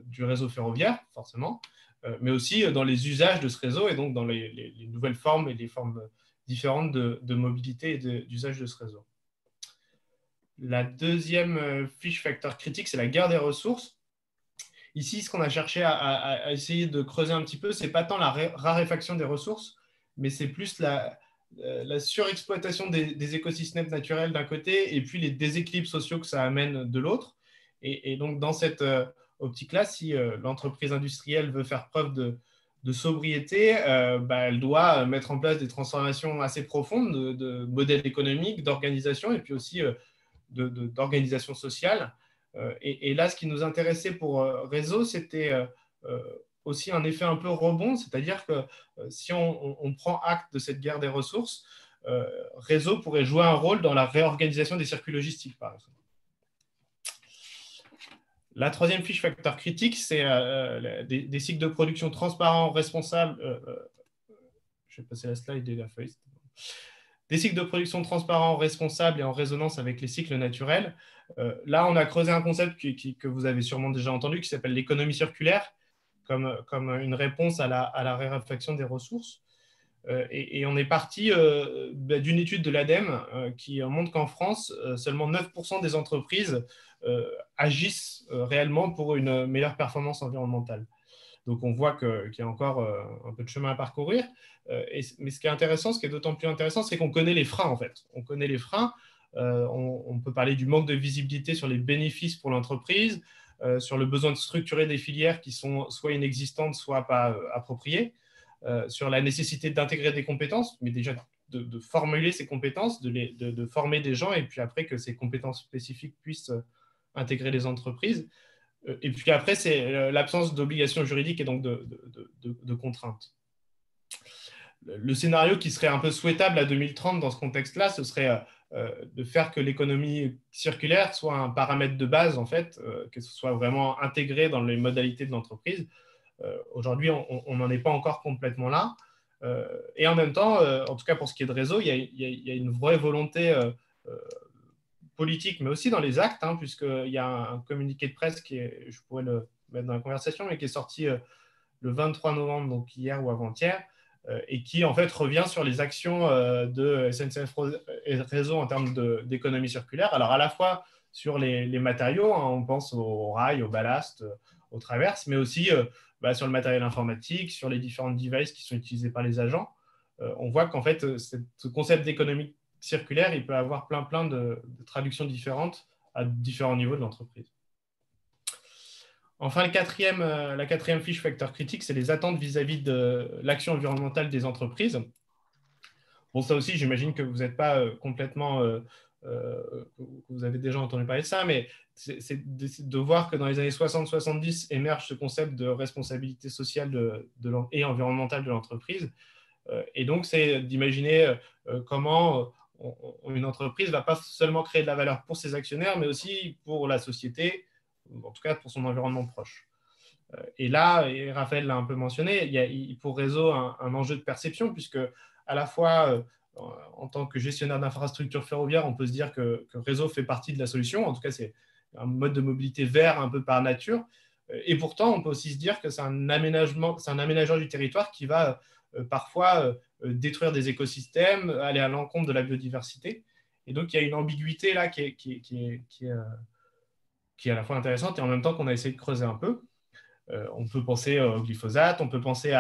du réseau ferroviaire, forcément, mais aussi dans les usages de ce réseau et donc dans les nouvelles formes et les formes différentes de mobilité et d'usage de ce réseau. La deuxième fiche facteur critique, c'est la guerre des ressources. Ici, ce qu'on a cherché à essayer de creuser un petit peu, ce n'est pas tant la raréfaction des ressources, mais c'est plus la surexploitation des écosystèmes naturels d'un côté et puis les déséquilibres sociaux que ça amène de l'autre. Et donc, dans cette optique-là, si l'entreprise industrielle veut faire preuve de sobriété, elle doit mettre en place des transformations assez profondes de modèles économiques, d'organisation et puis aussi d'organisation sociale. Et là, ce qui nous intéressait pour Réseau, c'était aussi un effet un peu rebond, c'est-à-dire que si on prend acte de cette guerre des ressources, Réseau pourrait jouer un rôle dans la réorganisation des circuits logistiques, par exemple. La troisième fiche facteur critique, c'est des cycles de production transparents, responsables. Je vais passer la slide et la feuille. Des cycles de production transparents, responsables et en résonance avec les cycles naturels. Là, on a creusé un concept que vous avez sûrement déjà entendu, qui s'appelle l'économie circulaire, comme une réponse à la raréfaction des ressources. Et on est parti d'une étude de l'ADEME qui montre qu'en France, seulement 9% des entreprises agissent réellement pour une meilleure performance environnementale. Donc, on voit qu'il y a encore un peu de chemin à parcourir. Mais ce qui est intéressant, ce qui est d'autant plus intéressant, c'est qu'on connaît les freins, en fait. On connaît les freins. On peut parler du manque de visibilité sur les bénéfices pour l'entreprise, sur le besoin de structurer des filières qui sont soit inexistantes, soit pas appropriées, sur la nécessité d'intégrer des compétences, mais déjà de formuler ces compétences, de former des gens, et puis après que ces compétences spécifiques puissent intégrer les entreprises. Et puis après, c'est l'absence d'obligations juridiques et donc de contraintes. Le scénario qui serait un peu souhaitable à 2030 dans ce contexte-là, ce serait de faire que l'économie circulaire soit un paramètre de base, en fait, que ce soit vraiment intégré dans les modalités de l'entreprise. Aujourd'hui, on n'en est pas encore complètement là. Et en même temps, en tout cas pour ce qui est de Réseau, il y a une vraie volonté politique, mais aussi dans les actes, puisqu'il y a un communiqué de presse je pourrais le mettre dans la conversation, mais qui est sorti le 23 novembre, donc hier ou avant-hier, et qui en fait revient sur les actions de SNCF Réseau en termes d'économie circulaire. Alors à la fois sur les matériaux, on pense aux rails, aux ballasts, aux traverses, mais aussi sur le matériel informatique, sur les différentes devices qui sont utilisés par les agents. On voit qu'en fait, ce concept d'économie circulaire, il peut avoir plein de traductions différentes à différents niveaux de l'entreprise. Enfin, la quatrième fiche facteur critique, c'est les attentes vis-à-vis de l'action environnementale des entreprises. Bon, ça aussi, j'imagine que vous n'êtes pas complètement... vous avez déjà entendu parler de ça, mais c'est de voir que dans les années 60-70 émerge ce concept de responsabilité sociale et environnementale de l'entreprise. Et donc, c'est d'imaginer comment une entreprise ne va pas seulement créer de la valeur pour ses actionnaires, mais aussi pour la société, en tout cas pour son environnement proche. Et là, et Raphaël l'a un peu mentionné, il y a pour Réseau un enjeu de perception, puisque à la fois, en tant que gestionnaire d'infrastructures ferroviaires, on peut se dire que Réseau fait partie de la solution. En tout cas, c'est un mode de mobilité vert un peu par nature. Et pourtant, on peut aussi se dire que c'est un aménageur du territoire qui va parfois détruire des écosystèmes, aller à l'encontre de la biodiversité. Et donc, il y a une ambiguïté là qui est à la fois intéressante et en même temps qu'on a essayé de creuser un peu. On peut penser au glyphosate, on peut penser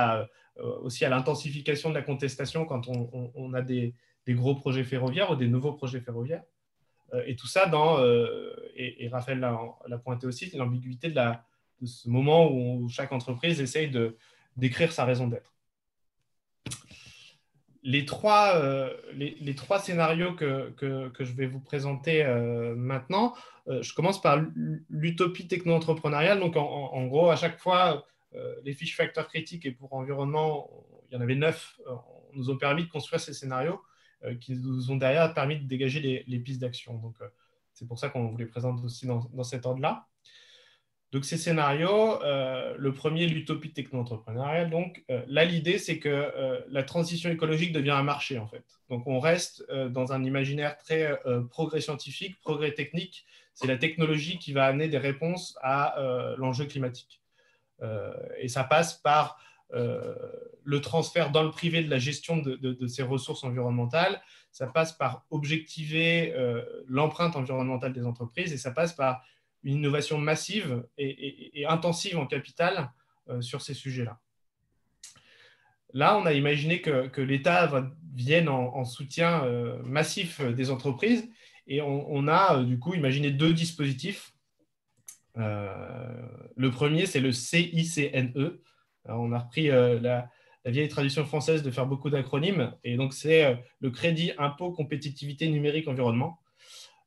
aussi à l'intensification de la contestation quand on a des gros projets ferroviaires ou des nouveaux projets ferroviaires. Et tout ça et Raphaël l'a pointé aussi, c'est l'ambiguïté de ce moment où chaque entreprise essaye d'écrire sa raison d'être. Les trois scénarios que je vais vous présenter maintenant, je commence par l'utopie techno-entrepreneuriale. Donc, en gros, à chaque fois, les fiches facteurs critiques et pour environnement, il y en avait 9, nous ont permis de construire ces scénarios qui nous ont derrière permis de dégager les pistes d'action. Donc, c'est pour ça qu'on vous les présente aussi dans cet ordre-là. Donc, ces scénarios, le premier, l'utopie techno-entrepreneuriale. Donc, là, l'idée, c'est que la transition écologique devient un marché, en fait. Donc, on reste dans un imaginaire très progrès scientifique, progrès technique. C'est la technologie qui va amener des réponses à l'enjeu climatique. Et ça passe par le transfert dans le privé de la gestion de ces ressources environnementales. Ça passe par objectiver l'empreinte environnementale des entreprises et ça passe par une innovation massive et intensive en capital sur ces sujets-là. Là, on a imaginé que l'État vienne en soutien massif des entreprises et on a du coup imaginé 2 dispositifs. Le premier, c'est le CICNE. Alors, on a repris la vieille tradition française de faire beaucoup d'acronymes. Et donc, c'est le crédit impôt compétitivité numérique environnement.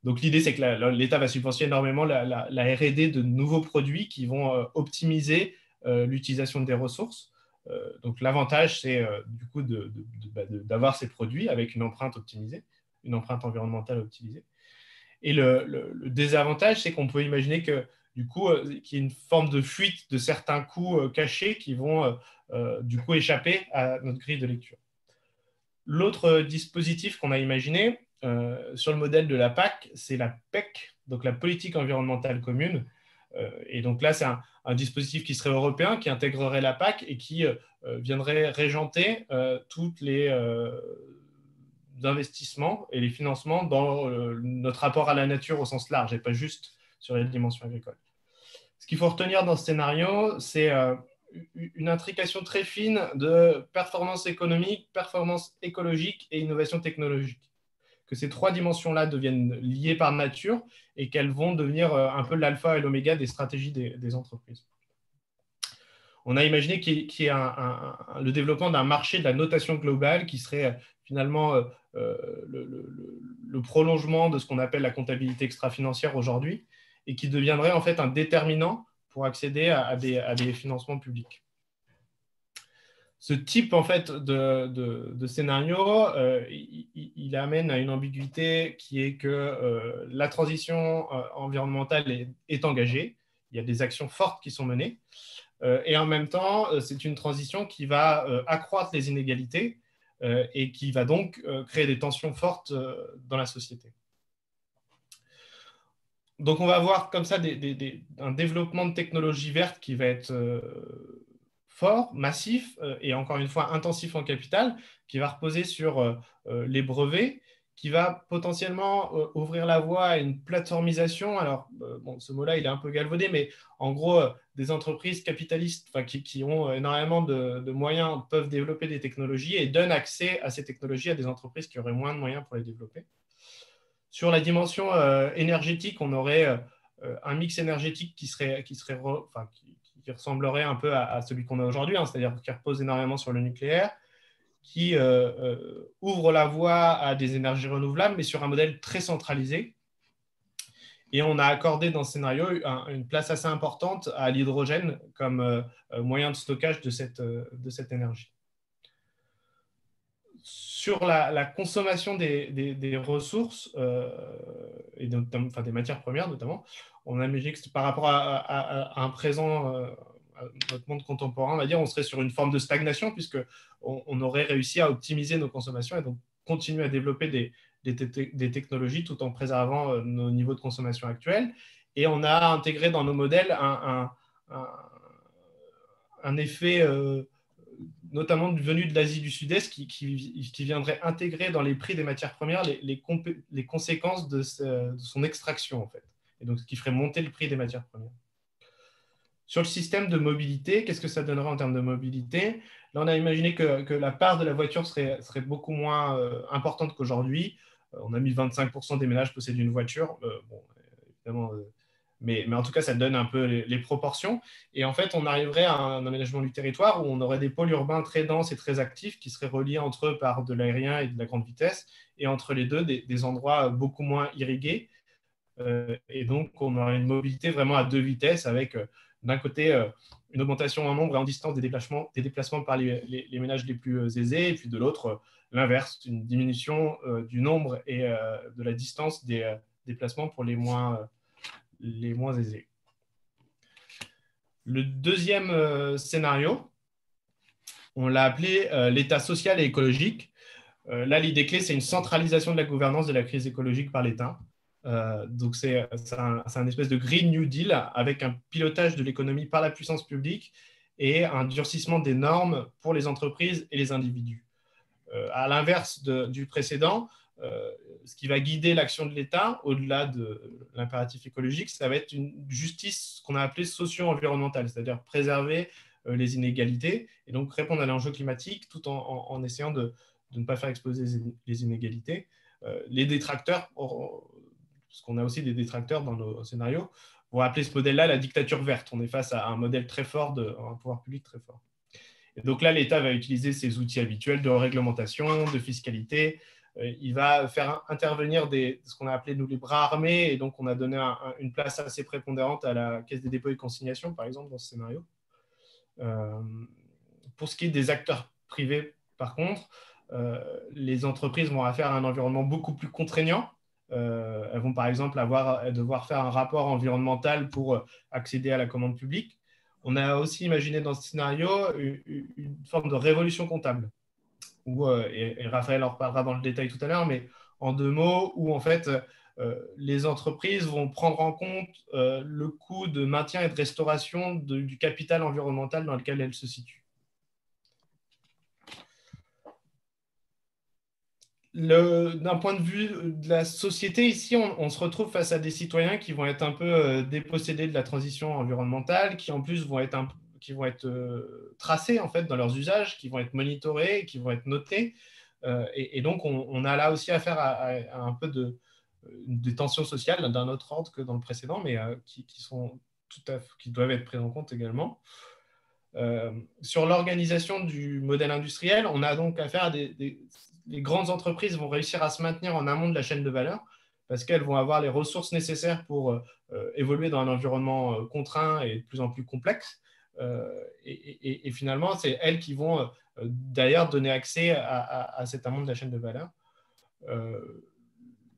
Donc, l'idée, c'est que l'État va subventionner énormément la R&D de nouveaux produits qui vont optimiser l'utilisation des ressources. Donc, l'avantage, c'est du coup d'avoir ces produits avec une empreinte optimisée, une empreinte environnementale optimisée. Et le désavantage, c'est qu'on peut imaginer que du coup, qu'il y ait une forme de fuite de certains coûts cachés qui vont du coup échapper à notre grille de lecture. L'autre dispositif qu'on a imaginé sur le modèle de la PAC, c'est la PEC, donc la politique environnementale commune. Et donc là, c'est un dispositif qui serait européen, qui intégrerait la PAC et qui viendrait régenter toutes les d'investissement et les financements dans notre rapport à la nature au sens large et pas juste sur les dimensions agricoles. Ce qu'il faut retenir dans ce scénario, c'est une intrication très fine de performance économique, performance écologique et innovation technologique. Que ces 3 dimensions-là deviennent liées par nature et qu'elles vont devenir un peu l'alpha et l'oméga des stratégies des entreprises. On a imaginé qu'il y ait le développement d'un marché de la notation globale qui serait finalement le prolongement de ce qu'on appelle la comptabilité extra-financière aujourd'hui et qui deviendrait en fait un déterminant pour accéder à des financements publics. Ce type en fait, de scénario, il amène à une ambiguïté qui est que la transition environnementale est engagée, il y a des actions fortes qui sont menées, et en même temps, c'est une transition qui va accroître les inégalités et qui va donc créer des tensions fortes dans la société. Donc, on va avoir comme ça un développement de technologies vertes qui va être fort, massif et encore une fois intensif en capital, qui va reposer sur les brevets, qui va potentiellement ouvrir la voie à une plateformisation. Alors, bon, ce mot-là, il est un peu galvaudé, mais en gros, des entreprises capitalistes qui ont énormément de moyens peuvent développer des technologies et donnent accès à ces technologies à des entreprises qui auraient moins de moyens pour les développer. Sur la dimension énergétique, on aurait un mix énergétique qui ressemblerait un peu à celui qu'on a aujourd'hui, hein, c'est-à-dire qui repose énormément sur le nucléaire, qui ouvre la voie à des énergies renouvelables, mais sur un modèle très centralisé. Et on a accordé dans ce scénario une place assez importante à l'hydrogène comme moyen de stockage de cette énergie. Sur la consommation des ressources et des matières premières notamment, on a imaginé que par rapport à un présent, à notre monde contemporain, on va dire, on serait sur une forme de stagnation puisqu'on aurait réussi à optimiser nos consommations et donc continuer à développer des technologies tout en préservant nos niveaux de consommation actuels. Et on a intégré dans nos modèles un effet notamment venu de l'Asie du Sud-Est qui viendrait intégrer dans les prix des matières premières les conséquences de son extraction en fait. Et donc ce qui ferait monter le prix des matières premières. Sur le système de mobilité, qu'est-ce que ça donnerait en termes de mobilité? Là, on a imaginé que la part de la voiture serait beaucoup moins importante qu'aujourd'hui. On a mis 25% des ménages possèdent une voiture. Bon, évidemment, mais en tout cas, ça donne un peu les proportions. Et en fait, on arriverait à un aménagement du territoire où on aurait des pôles urbains très denses et très actifs qui seraient reliés entre eux par de l'aérien et de la grande vitesse, et entre les deux, des endroits beaucoup moins irrigués. Et donc, on aurait une mobilité vraiment à 2 vitesses avec d'un côté une augmentation en nombre et en distance des déplacements par les ménages les plus aisés, et puis de l'autre, l'inverse, une diminution du nombre et de la distance des déplacements pour les moins aisés. Le deuxième scénario, on l'a appelé l'État social et écologique. Là, l'idée clé, c'est une centralisation de la gouvernance de la crise écologique par l'État. Donc, c'est un espèce de Green New Deal avec un pilotage de l'économie par la puissance publique et un durcissement des normes pour les entreprises et les individus. À l'inverse du précédent, ce qui va guider l'action de l'État, au-delà de l'impératif écologique, ça va être une justice qu'on a appelée socio-environnementale, c'est-à-dire préserver les inégalités et donc répondre à l'enjeu climatique tout en essayant de ne pas faire exploser les inégalités. Les détracteurs, parce qu'on a aussi des détracteurs dans nos scénarios, vont appeler ce modèle-là la dictature verte. On est face à un modèle très fort, un pouvoir public très fort. Et donc là, l'État va utiliser ses outils habituels de réglementation, de fiscalité. Il va faire intervenir ce qu'on a appelé nous les bras armés, et donc on a donné une place assez prépondérante à la Caisse des dépôts et consignations, par exemple, dans ce scénario. Pour ce qui est des acteurs privés, par contre, les entreprises vont faire un environnement beaucoup plus contraignant. Elles vont par exemple devoir faire un rapport environnemental pour accéder à la commande publique. On a aussi imaginé dans ce scénario une forme de révolution comptable, et Raphaël en reparlera dans le détail tout à l'heure, mais en 2 mots, où en fait les entreprises vont prendre en compte le coût de maintien et de restauration du capital environnemental dans lequel elles se situent. D'un point de vue de la société, ici, on se retrouve face à des citoyens qui vont être un peu dépossédés de la transition environnementale, qui en plus vont être tracés en fait, dans leurs usages, qui vont être monitorés, qui vont être notés. Et donc, on a là aussi affaire à un peu de tensions sociales d'un autre ordre que dans le précédent, mais qui doivent être prises en compte également. Sur l'organisation du modèle industriel, on a donc affaire à les grandes entreprises vont réussir à se maintenir en amont de la chaîne de valeur parce qu'elles vont avoir les ressources nécessaires pour évoluer dans un environnement contraint et de plus en plus complexe. Et finalement, c'est elles qui vont d'ailleurs donner accès à cet amont de la chaîne de valeur.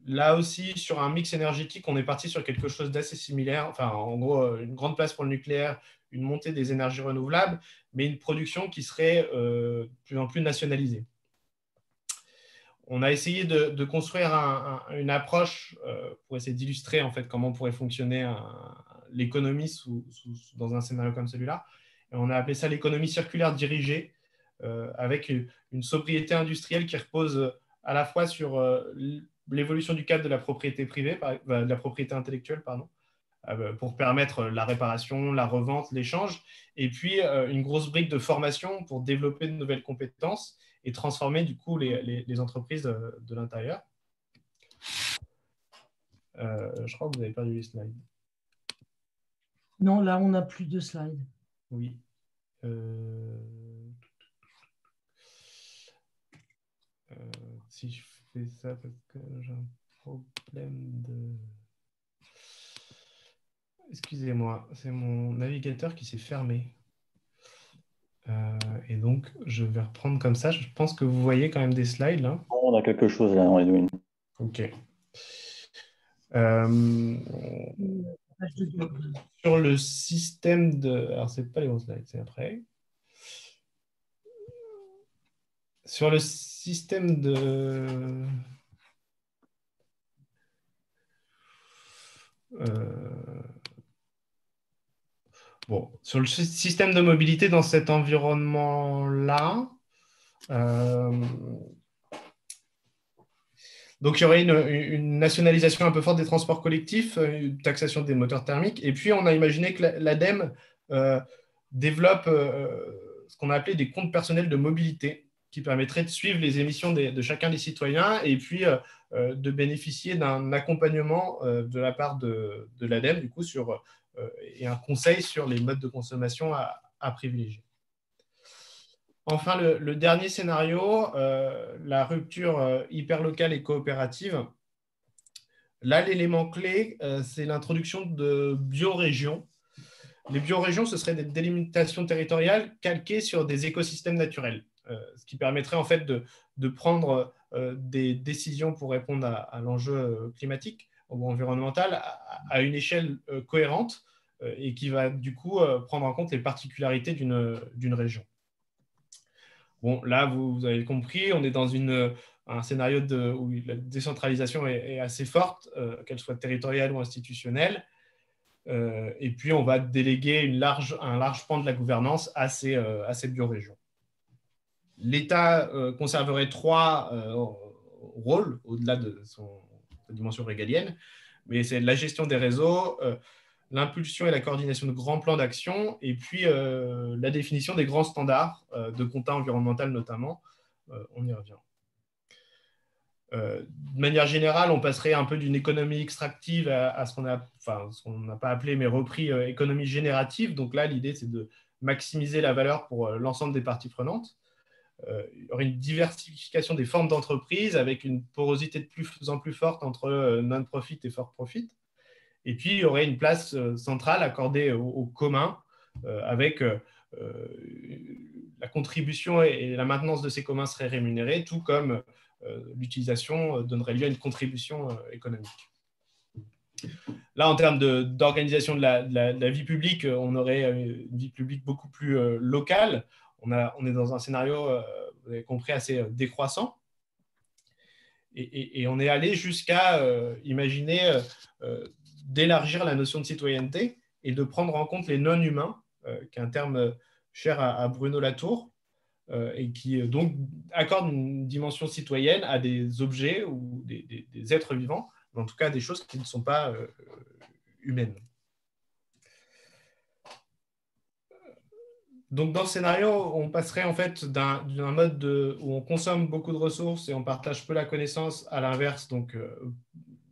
Là aussi, sur un mix énergétique, on est parti sur quelque chose d'assez similaire. Enfin, en gros, une grande place pour le nucléaire, une montée des énergies renouvelables, mais une production qui serait de plus en plus nationalisée. On a essayé de construire une approche pour essayer d'illustrer en fait, comment pourrait fonctionner l'économie dans un scénario comme celui-là. Et on a appelé ça l'économie circulaire dirigée, avec une sobriété industrielle qui repose à la fois sur l'évolution du cadre de la propriété privée, de la propriété intellectuelle, pardon, pour permettre la réparation, la revente, l'échange, et puis une grosse brique de formation pour développer de nouvelles compétences et transformer du coup les entreprises de l'intérieur. Je crois que vous avez perdu les slides.
Non, là, on n'a plus de slides.
Oui. Si je fais ça parce que j'ai un problème de... Excusez-moi, c'est mon navigateur qui s'est fermé. Et donc, je vais reprendre comme ça. Je pense que vous voyez quand même des slides là.
On a quelque chose là, Edwin.
Ok. Sur le système de... Alors, c'est pas les bons slides, c'est après. Sur le système de... Bon, sur le système de mobilité dans cet environnement-là, donc il y aurait une nationalisation un peu forte des transports collectifs, une taxation des moteurs thermiques, et puis on a imaginé que l'ADEME développe ce qu'on a appelé des comptes personnels de mobilité, qui permettraient de suivre les émissions de chacun des citoyens et puis de bénéficier d'un accompagnement de la part de l'ADEME, du coup, et un conseil sur les modes de consommation à privilégier. Enfin, le dernier scénario, la rupture hyperlocale et coopérative. Là, l'élément clé, c'est l'introduction de biorégions. Les biorégions, ce seraient des délimitations territoriales calquées sur des écosystèmes naturels, ce qui permettrait en fait de prendre des décisions pour répondre à l'enjeu climatique ou environnemental à une échelle cohérente et qui va du coup prendre en compte les particularités d'une région. Bon, là, vous avez compris, on est dans un scénario où la décentralisation est assez forte, qu'elle soit territoriale ou institutionnelle. Et puis, on va déléguer un large pan de la gouvernance à ces biorégions. L'État conserverait 3 rôles au-delà de sa dimension régalienne, mais c'est la gestion des réseaux, l'impulsion et la coordination de grands plans d'action, et puis la définition des grands standards de compta environnemental notamment. On y revient. De manière générale, on passerait un peu d'une économie extractive à ce qu'on n'a pas appelé, mais repris économie générative. Donc là, l'idée, c'est de maximiser la valeur pour l'ensemble des parties prenantes. Il y aurait une diversification des formes d'entreprise avec une porosité de plus en plus forte entre non-profit et for-profit. Et puis, il y aurait une place centrale accordée au commun avec la contribution et la maintenance de ces communs seraient rémunérés, tout comme l'utilisation donnerait lieu à une contribution économique. Là, en termes d'organisation de la vie publique, on aurait une vie publique beaucoup plus locale. On est dans un scénario, vous avez compris, assez décroissant. Et on est allé jusqu'à imaginer d'élargir la notion de citoyenneté et de prendre en compte les non-humains, qui est un terme cher à Bruno Latour, et qui donc accorde une dimension citoyenne à des objets ou des êtres vivants, mais en tout cas des choses qui ne sont pas humaines. Donc, dans ce scénario, on passerait en fait d'un mode où on consomme beaucoup de ressources et on partage peu la connaissance, à l'inverse, donc une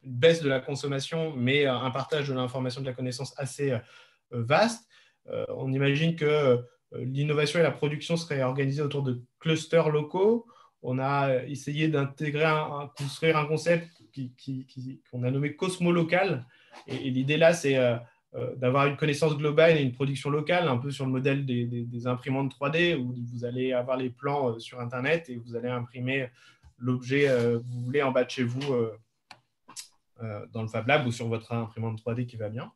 baisse de la consommation, mais un partage de l'information, de la connaissance assez vaste. On imagine que l'innovation et la production seraient organisées autour de clusters locaux. On a essayé d'intégrer, construire un concept qu'on a nommé cosmo-local. Et l'idée là, c'est d'avoir une connaissance globale et une production locale, un peu sur le modèle des imprimantes 3D, où vous allez avoir les plans sur Internet et vous allez imprimer l'objet que vous voulez en bas de chez vous dans le Fab Lab ou sur votre imprimante 3D qui va bien.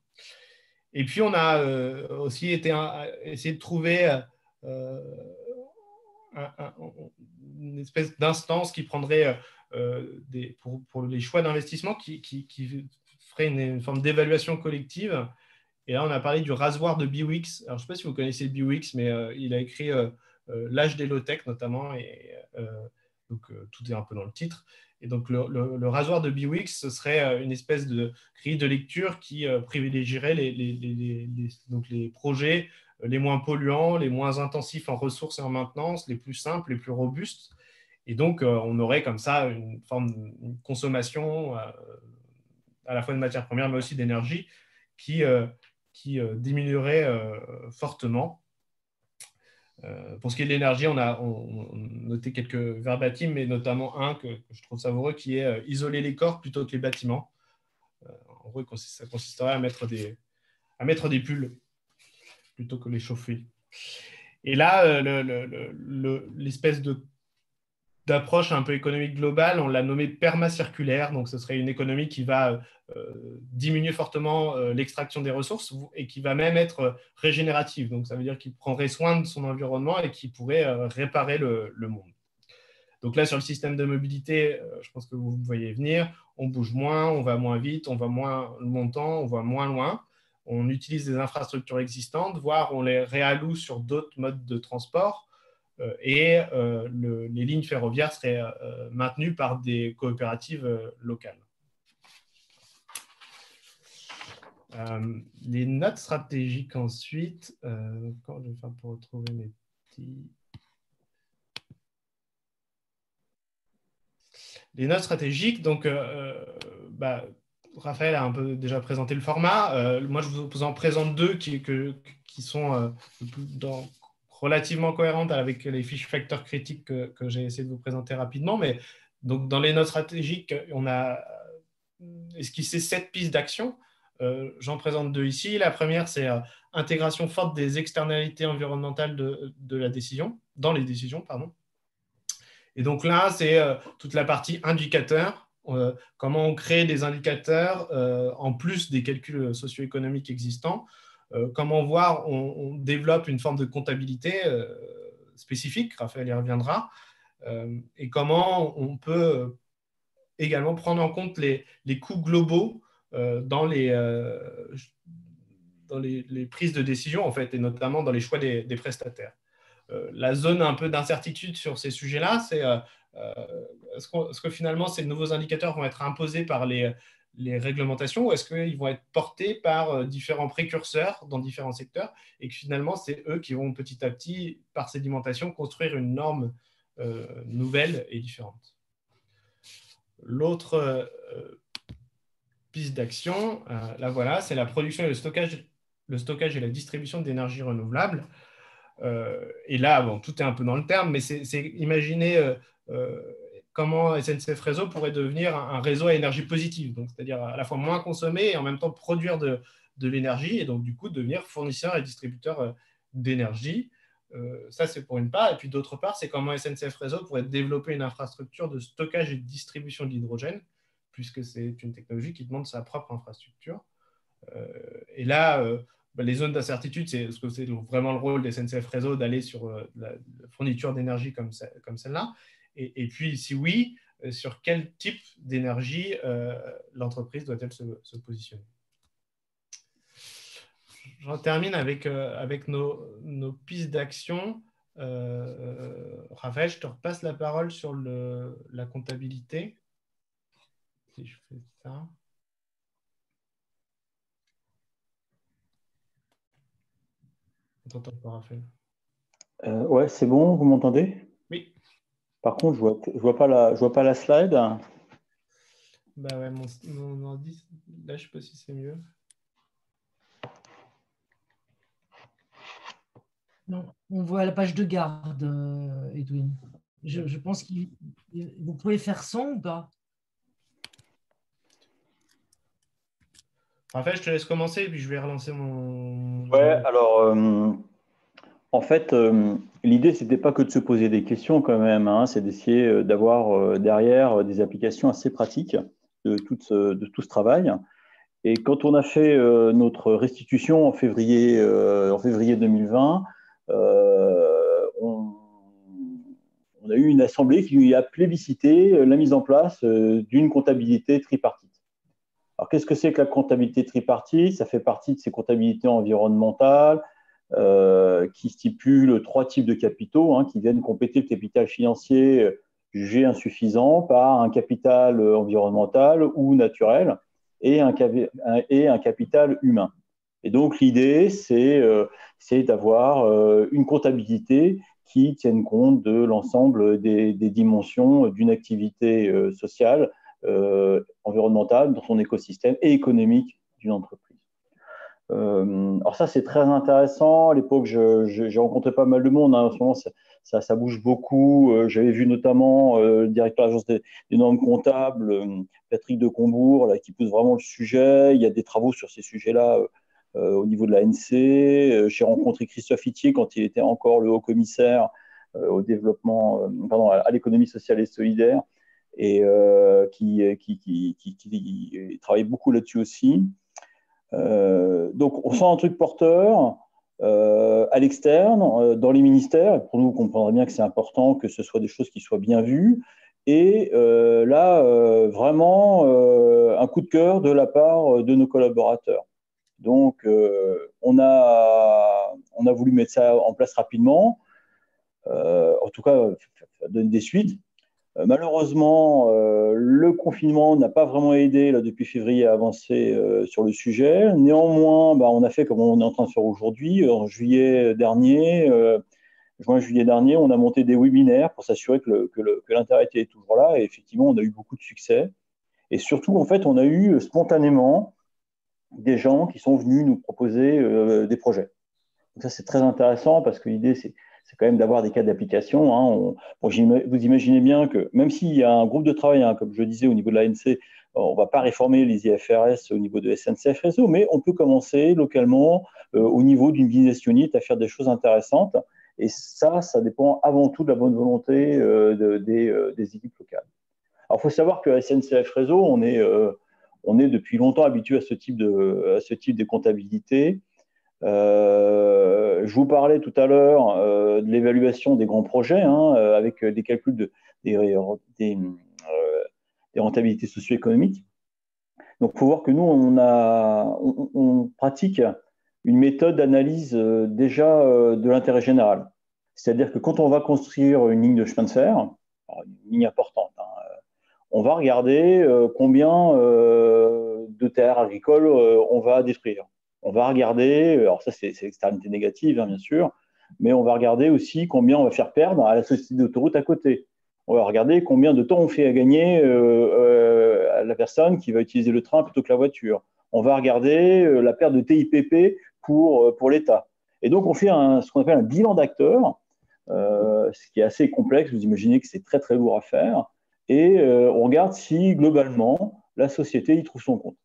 Et puis, on a aussi essayé de trouver une espèce d'instance qui prendrait pour les choix d'investissement, qui ferait une forme d'évaluation collective. Et là, on a parlé du rasoir de Biwix. Alors, je ne sais pas si vous connaissez Biwix, mais il a écrit L'âge des low-tech, notamment, et donc tout est un peu dans le titre. Et donc, le rasoir de Biwix, ce serait une espèce de grille de lecture qui privilégierait donc les projets les moins polluants, les moins intensifs en ressources et en maintenance, les plus simples, les plus robustes. Et donc, on aurait comme ça une forme de consommation à la fois de matières premières, mais aussi d'énergie, qui diminuerait fortement. Pour ce qui est de l'énergie, on a noté quelques verbatims, mais notamment un que je trouve savoureux, qui est isoler les corps plutôt que les bâtiments. En gros, ça consisterait à mettre des pulls plutôt que les chauffer. Et là, l'espèce d'approche un peu économique globale, on l'a nommée permacirculaire. Donc, ce serait une économie qui va diminuer fortement l'extraction des ressources et qui va même être régénérative. Donc, ça veut dire qu'il prendrait soin de son environnement et qui pourrait réparer le monde. Donc là, sur le système de mobilité, je pense que vous me voyez venir, on bouge moins, on va moins vite, on va moins longtemps, on va moins loin. On utilise des infrastructures existantes, voire on les réalloue sur d'autres modes de transport. Et les lignes ferroviaires seraient maintenues par des coopératives locales. Les notes stratégiques ensuite, quand je vais faire pour retrouver mes petits... Les notes stratégiques, donc Raphaël a un peu déjà présenté le format. Moi, je vous en présente deux qui sont relativement cohérentes avec les fiches facteurs critiques que j'ai essayé de vous présenter rapidement. Mais donc, dans les notes stratégiques, on a esquissé 7 pistes d'action. J'en présente 2 ici. La première, c'est intégration forte des externalités environnementales de la décision, dans les décisions, pardon. Et donc là, c'est toute la partie indicateurs, comment on crée des indicateurs en plus des calculs socio-économiques existants, comment voir, on développe une forme de comptabilité spécifique, Raphaël y reviendra, et comment on peut également prendre en compte les coûts globaux dans les prises de décision, en fait, et notamment dans les choix des prestataires. La zone un peu d'incertitude sur ces sujets-là, c'est est-ce que finalement ces nouveaux indicateurs vont être imposés par les les réglementations, ou est-ce qu'ils vont être portés par différents précurseurs dans différents secteurs et que finalement, c'est eux qui vont petit à petit, par sédimentation, construire une norme nouvelle et différente. L'autre piste d'action, là voilà, c'est la production et le stockage et la distribution d'énergie renouvelable. Et là, bon, tout est un peu dans le terme, mais c'est imaginer comment SNCF Réseau pourrait devenir un réseau à énergie positive, donc c'est-à-dire à la fois moins consommer et en même temps produire de l'énergie, et donc du coup devenir fournisseur et distributeur d'énergie. Ça, c'est pour une part. Et puis d'autre part, c'est comment SNCF Réseau pourrait développer une infrastructure de stockage et de distribution de l'hydrogène, puisque c'est une technologie qui demande sa propre infrastructure. Et là, les zones d'incertitude, c'est vraiment le rôle des SNCF Réseau d'aller sur la fourniture d'énergie comme celle-là. Et puis, si oui, sur quel type d'énergie l'entreprise doit-elle se positionner? J'en termine avec nos pistes d'action. Raphaël, je te repasse la parole sur la comptabilité. Si je fais ça. On t'entend pas, Raphaël.
Ouais, c'est bon, vous m'entendez?
Oui.
Par contre, je vois pas la slide.
Bah ouais, mon ordi, là, je sais pas si c'est mieux.
Non, on voit la page de garde, Edwin. Je pense que vous pouvez faire son ou pas?
Raphaël, je te laisse commencer et puis je vais relancer mon...
Ouais, alors, en fait, l'idée, c'était pas que de se poser des questions quand même, hein, c'est d'essayer d'avoir derrière des applications assez pratiques de tout ce travail. Et quand on a fait notre restitution en février 2020, on a eu une assemblée qui a plébiscité la mise en place d'une comptabilité tripartite. Alors, qu'est-ce que c'est que la comptabilité tripartite? Ça fait partie de ces comptabilités environnementales qui stipulent 3 types de capitaux qui viennent compléter le capital financier jugé insuffisant par un capital environnemental ou naturel et un capital humain. Et donc, l'idée, c'est d'avoir une comptabilité qui tienne compte de l'ensemble des dimensions d'une activité sociale, environnementale dans son écosystème et économique d'une entreprise. Alors ça, c'est très intéressant. À l'époque, j'ai rencontré pas mal de monde. En ce moment, ça bouge beaucoup. J'avais vu notamment le directeur de l'agence des normes comptables, Patrick de Combourg, là, qui pousse vraiment le sujet. Il y a des travaux sur ces sujets-là au niveau de l'ANC. J'ai rencontré Christophe Itier quand il était encore le haut commissaire au développement, à l'économie sociale et solidaire, et qui travaille beaucoup là-dessus aussi. Donc, on sent un truc porteur à l'externe, dans les ministères. Pour nous, on comprendrait bien que c'est important que ce soit des choses qui soient bien vues. Et là, vraiment, un coup de cœur de la part de nos collaborateurs. Donc, on a voulu mettre ça en place rapidement. En tout cas, ça donne des suites. Malheureusement, le confinement n'a pas vraiment aidé là, depuis février à avancer sur le sujet. Néanmoins, on a fait comme on est en train de faire aujourd'hui. En juin-juillet dernier, on a monté des webinaires pour s'assurer que l'intérêt était toujours là. Et effectivement, on a eu beaucoup de succès. Et surtout, en fait, on a eu spontanément des gens qui sont venus nous proposer des projets. Donc ça, c'est très intéressant parce que l'idée, c'est quand même d'avoir des cas d'application. Vous imaginez bien que même s'il y a un groupe de travail, comme je disais, au niveau de l'ANC, on ne va pas réformer les IFRS au niveau de SNCF Réseau, mais on peut commencer localement au niveau d'une business unit à faire des choses intéressantes. Et ça dépend avant tout de la bonne volonté des équipes locales. Alors, il faut savoir que SNCF Réseau, on est depuis longtemps habitué à ce type de comptabilité. Je vous parlais tout à l'heure de l'évaluation des grands projets avec des calculs des rentabilités socio-économiques. Donc, il faut voir que nous, on pratique une méthode d'analyse déjà de l'intérêt général. C'est-à-dire que quand on va construire une ligne de chemin de fer, une ligne importante, on va regarder combien de terres agricoles on va détruire. On va regarder, alors ça c'est l'externalité négative, hein, bien sûr, mais on va regarder aussi combien on va faire perdre à la société d'autoroute à côté. On va regarder combien de temps on fait à gagner à la personne qui va utiliser le train plutôt que la voiture. On va regarder la perte de TIPP pour l'État. Et donc, on fait ce qu'on appelle un bilan d'acteurs, ce qui est assez complexe. Vous imaginez que c'est très, très lourd à faire. Et on regarde si, globalement, la société y trouve son compte.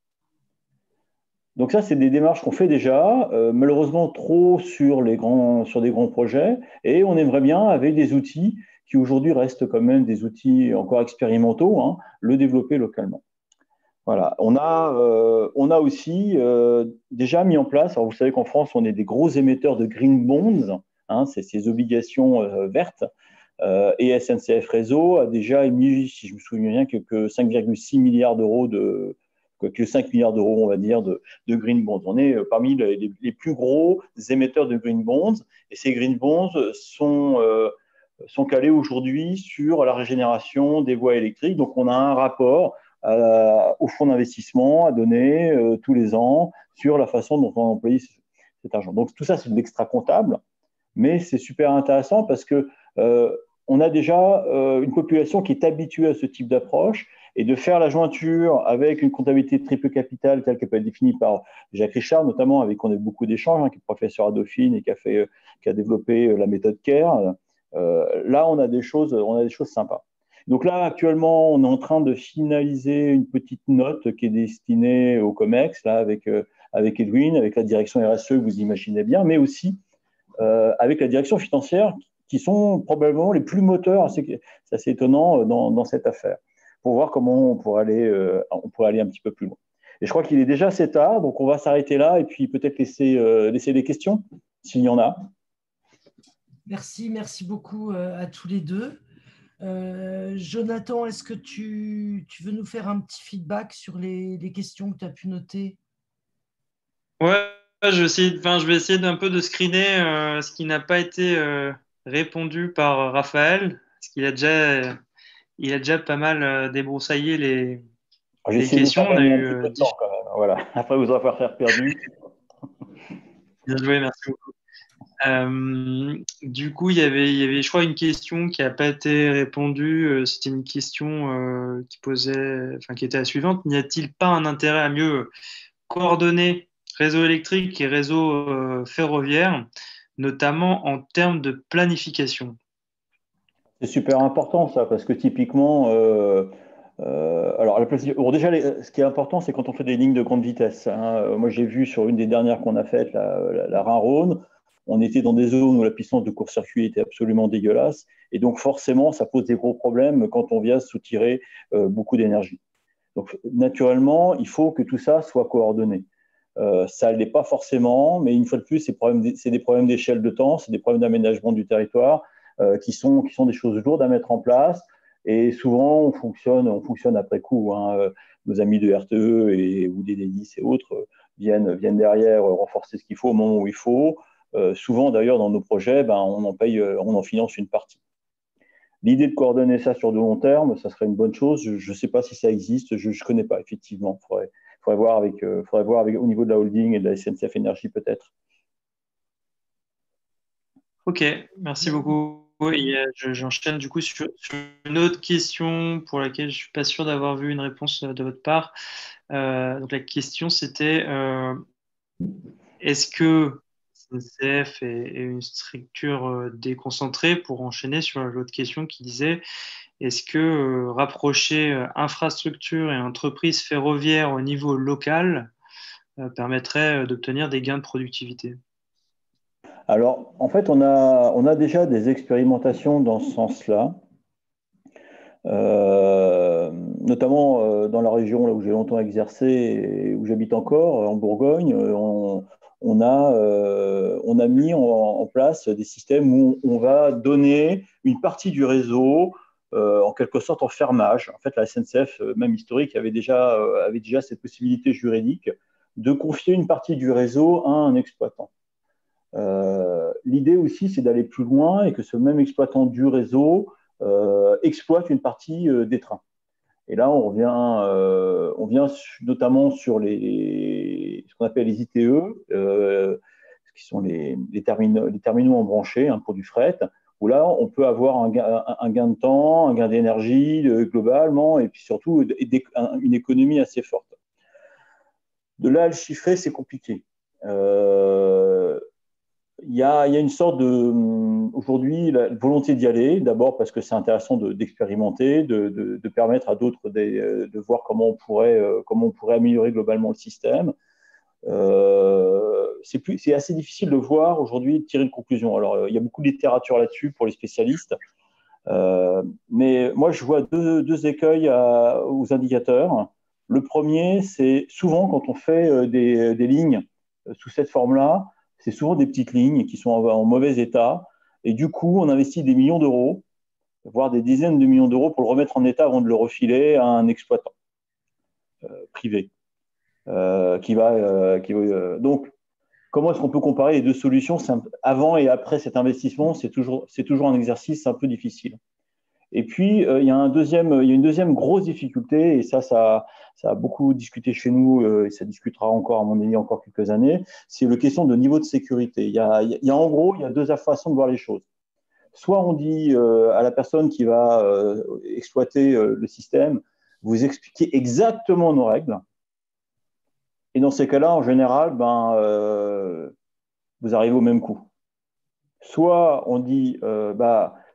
Donc ça, c'est des démarches qu'on fait déjà, malheureusement trop sur des grands projets, et on aimerait bien, avec des outils qui aujourd'hui restent quand même des outils encore expérimentaux, hein, le développer localement. Voilà. On a aussi déjà mis en place, alors vous savez qu'en France, on est des gros émetteurs de green bonds, hein, c'est ces obligations vertes, et SNCF Réseau a déjà émis, si je me souviens bien, que 5,6 milliards d'euros que 5 milliards d'euros, on va dire, de green bonds. On est parmi les plus gros émetteurs de green bonds, et ces green bonds sont calés aujourd'hui sur la régénération des voies électriques. Donc, on a un rapport au fonds d'investissement à donner tous les ans sur la façon dont on emploie cet argent. Donc, tout ça, c'est de l'extra comptable, mais c'est super intéressant parce que on a déjà une population qui est habituée à ce type d'approche, et de faire la jointure avec une comptabilité triple capital telle qu'elle peut être définie par Jacques Richard, notamment, avec qui on a eu beaucoup d'échanges, hein, qui est professeur à Dauphine et qui a développé la méthode CARE. Là, on a des choses sympas. Donc là, actuellement, on est en train de finaliser une petite note qui est destinée au COMEX, là, avec Edwin, avec la direction RSE, vous imaginez bien, mais aussi avec la direction financière, qui sont probablement les plus moteurs, c'est assez étonnant, dans cette affaire, pour voir comment on pourrait aller un petit peu plus loin. Et je crois qu'il est déjà assez tard, donc on va s'arrêter là et puis peut-être laisser des questions, s'il y en a.
Merci beaucoup à tous les deux. Jonathan, est-ce que tu veux nous faire un petit feedback sur les questions que tu as pu noter?
Ouais, je vais essayer d'un peu de screener ce qui n'a pas été répondu par Raphaël, parce il a déjà pas mal débroussaillé
J'ai
les
essayé de vous
questions.
faire
On a
gagner un
eu
petit peu de temps quand même. Voilà. Après vous avoir fait perdu.
bien joué, merci beaucoup. Du coup, il y avait, je crois, une question qui n'a pas été répondue. C'était une question qui était la suivante. N'y a-t-il pas un intérêt à mieux coordonner réseau électrique et réseau ferroviaire, notamment en termes de planification?
C'est super important ça, parce que typiquement, alors déjà, ce qui est important, c'est quand on fait des lignes de grande vitesse, hein. Moi, j'ai vu sur une des dernières qu'on a faites, la Rhin-Rhône, on était dans des zones où la puissance de court-circuit était absolument dégueulasse, et donc forcément, ça pose des gros problèmes quand on vient soutirer beaucoup d'énergie. Donc, naturellement, il faut que tout ça soit coordonné. Ça ne l'est pas forcément, mais une fois de plus, c'est des problèmes d'échelle de temps, c'est des problèmes d'aménagement du territoire qui sont des choses lourdes à mettre en place. Et souvent, on fonctionne après coup, hein. Nos amis de RTE ou des Délices et autres viennent derrière renforcer ce qu'il faut au moment où il faut. Souvent, d'ailleurs, dans nos projets, on en finance une partie. L'idée de coordonner ça sur de long terme, ça serait une bonne chose. Je ne sais pas si ça existe, je ne connais pas, effectivement. Faudrait voir au niveau de la holding et de la SNCF Énergie, peut-être.
Ok, merci beaucoup. Et, j'enchaîne du coup sur une autre question pour laquelle je ne suis pas sûr d'avoir vu une réponse de votre part. Donc la question c'était est-ce que SNCF est une structure déconcentrée, pour enchaîner sur l'autre question qui disait est-ce que rapprocher infrastructure et entreprise ferroviaire au niveau local permettrait d'obtenir des gains de productivité?
Alors, en fait, on a déjà des expérimentations dans ce sens-là, notamment dans la région là où j'ai longtemps exercé et où j'habite encore, en Bourgogne. On a mis en place des systèmes où on va donner une partie du réseau, en quelque sorte en fermage. En fait, la SNCF, même historique, avait déjà cette possibilité juridique de confier une partie du réseau à un exploitant. L'idée aussi, c'est d'aller plus loin et que ce même exploitant du réseau exploite une partie des trains. Et là, on vient notamment sur ce qu'on appelle les ITE, qui sont les terminaux embranchés pour du fret, où là, on peut avoir un gain de temps, un gain d'énergie globalement, et puis surtout une économie assez forte. De là à le chiffrer, c'est compliqué. Il y a une sorte aujourd'hui, la volonté d'y aller, d'abord parce que c'est intéressant d'expérimenter, de permettre à d'autres de voir comment on pourrait améliorer globalement le système. C'est assez difficile de voir aujourd'hui, de tirer une conclusion. Alors, il y a beaucoup de littérature là-dessus pour les spécialistes, mais moi, je vois deux écueils aux indicateurs. Le premier, c'est souvent quand on fait des lignes sous cette forme-là, c'est souvent des petites lignes qui sont en mauvais état. Et du coup, on investit des millions d'euros, voire des dizaines de millions d'euros pour le remettre en état avant de le refiler à un exploitant privé. Donc, comment est-ce qu'on peut comparer les deux solutions? Avant et après cet investissement, c'est toujours un exercice un peu difficile. Et puis, il y a une deuxième grosse difficulté, et ça a beaucoup discuté chez nous, et ça discutera encore, à mon avis, encore quelques années, c'est la question de niveau de sécurité. En gros, il y a deux façons de voir les choses. Soit on dit à la personne qui va exploiter le système, vous expliquez exactement nos règles, et dans ces cas-là, en général, vous arrivez au même coup. Soit on dit,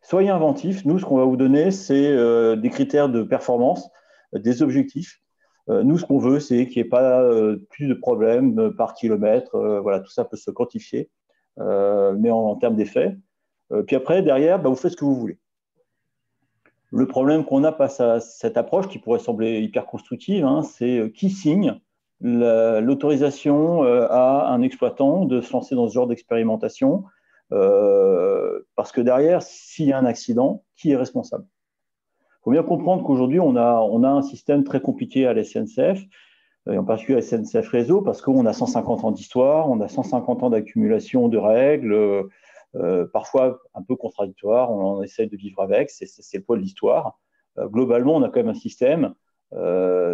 soyez inventif. Nous, ce qu'on va vous donner, c'est des critères de performance, des objectifs. Nous, ce qu'on veut, c'est qu'il n'y ait pas plus de problèmes par kilomètre. Voilà, tout ça peut se quantifier, mais en termes d'effets. Puis après, derrière, vous faites ce que vous voulez. Le problème qu'on a face à cette approche, qui pourrait sembler hyper constructive, c'est qui signe l'autorisation à un exploitant de se lancer dans ce genre d'expérimentation. Parce que derrière, s'il y a un accident, qui est responsable? Il faut bien comprendre qu'aujourd'hui, on a un système très compliqué à la SNCF, et en particulier à la SNCF Réseau, parce qu'on a 150 ans d'histoire, on a 150 ans d'accumulation de règles, parfois un peu contradictoires, on essaie de vivre avec, c'est le poids de l'histoire. Globalement, on a quand même un système,